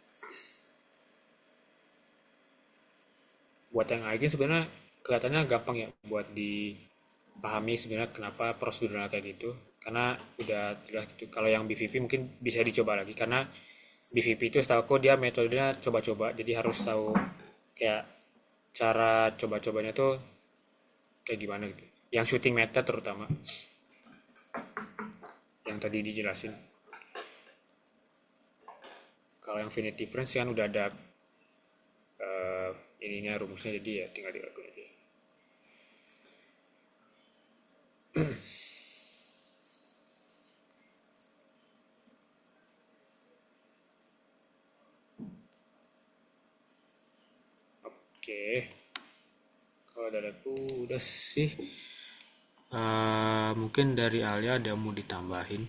Buat yang Aigen sebenarnya kelihatannya gampang ya buat dipahami sebenarnya kenapa prosedurnya kayak gitu. Karena udah jelas gitu. Kalau yang BVP mungkin bisa dicoba lagi karena BVP itu setahu aku dia metodenya coba-coba, jadi harus tahu kayak cara coba-cobanya tuh kayak gimana gitu. Yang shooting method terutama yang tadi dijelasin. Kalau yang finite difference kan udah ada ininya rumusnya, jadi ya tinggal dilakukan aja. Oke, kalau dari aku udah sih. Mungkin dari Alia ada yang mau ditambahin.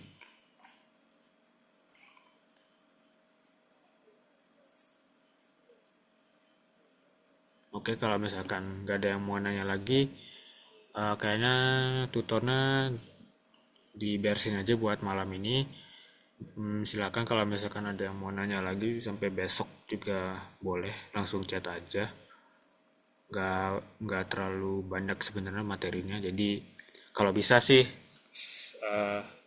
Oke, kalau misalkan nggak ada yang mau nanya lagi, kayaknya tutornya dibersin aja buat malam ini. Silakan kalau misalkan ada yang mau nanya lagi sampai besok juga boleh, langsung chat aja. Nggak terlalu banyak sebenarnya materinya. Jadi kalau bisa sih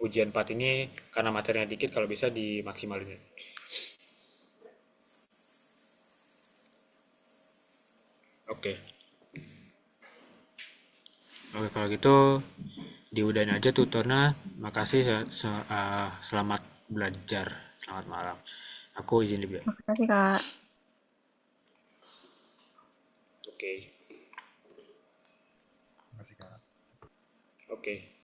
ujian 4 ini karena materinya dikit, kalau bisa dimaksimalin. Oke. Oke, kalau gitu diudahin aja tutornya. Makasih, selamat belajar. Selamat malam. Aku izin dulu ya. Makasih, Kak. Oke. Oke.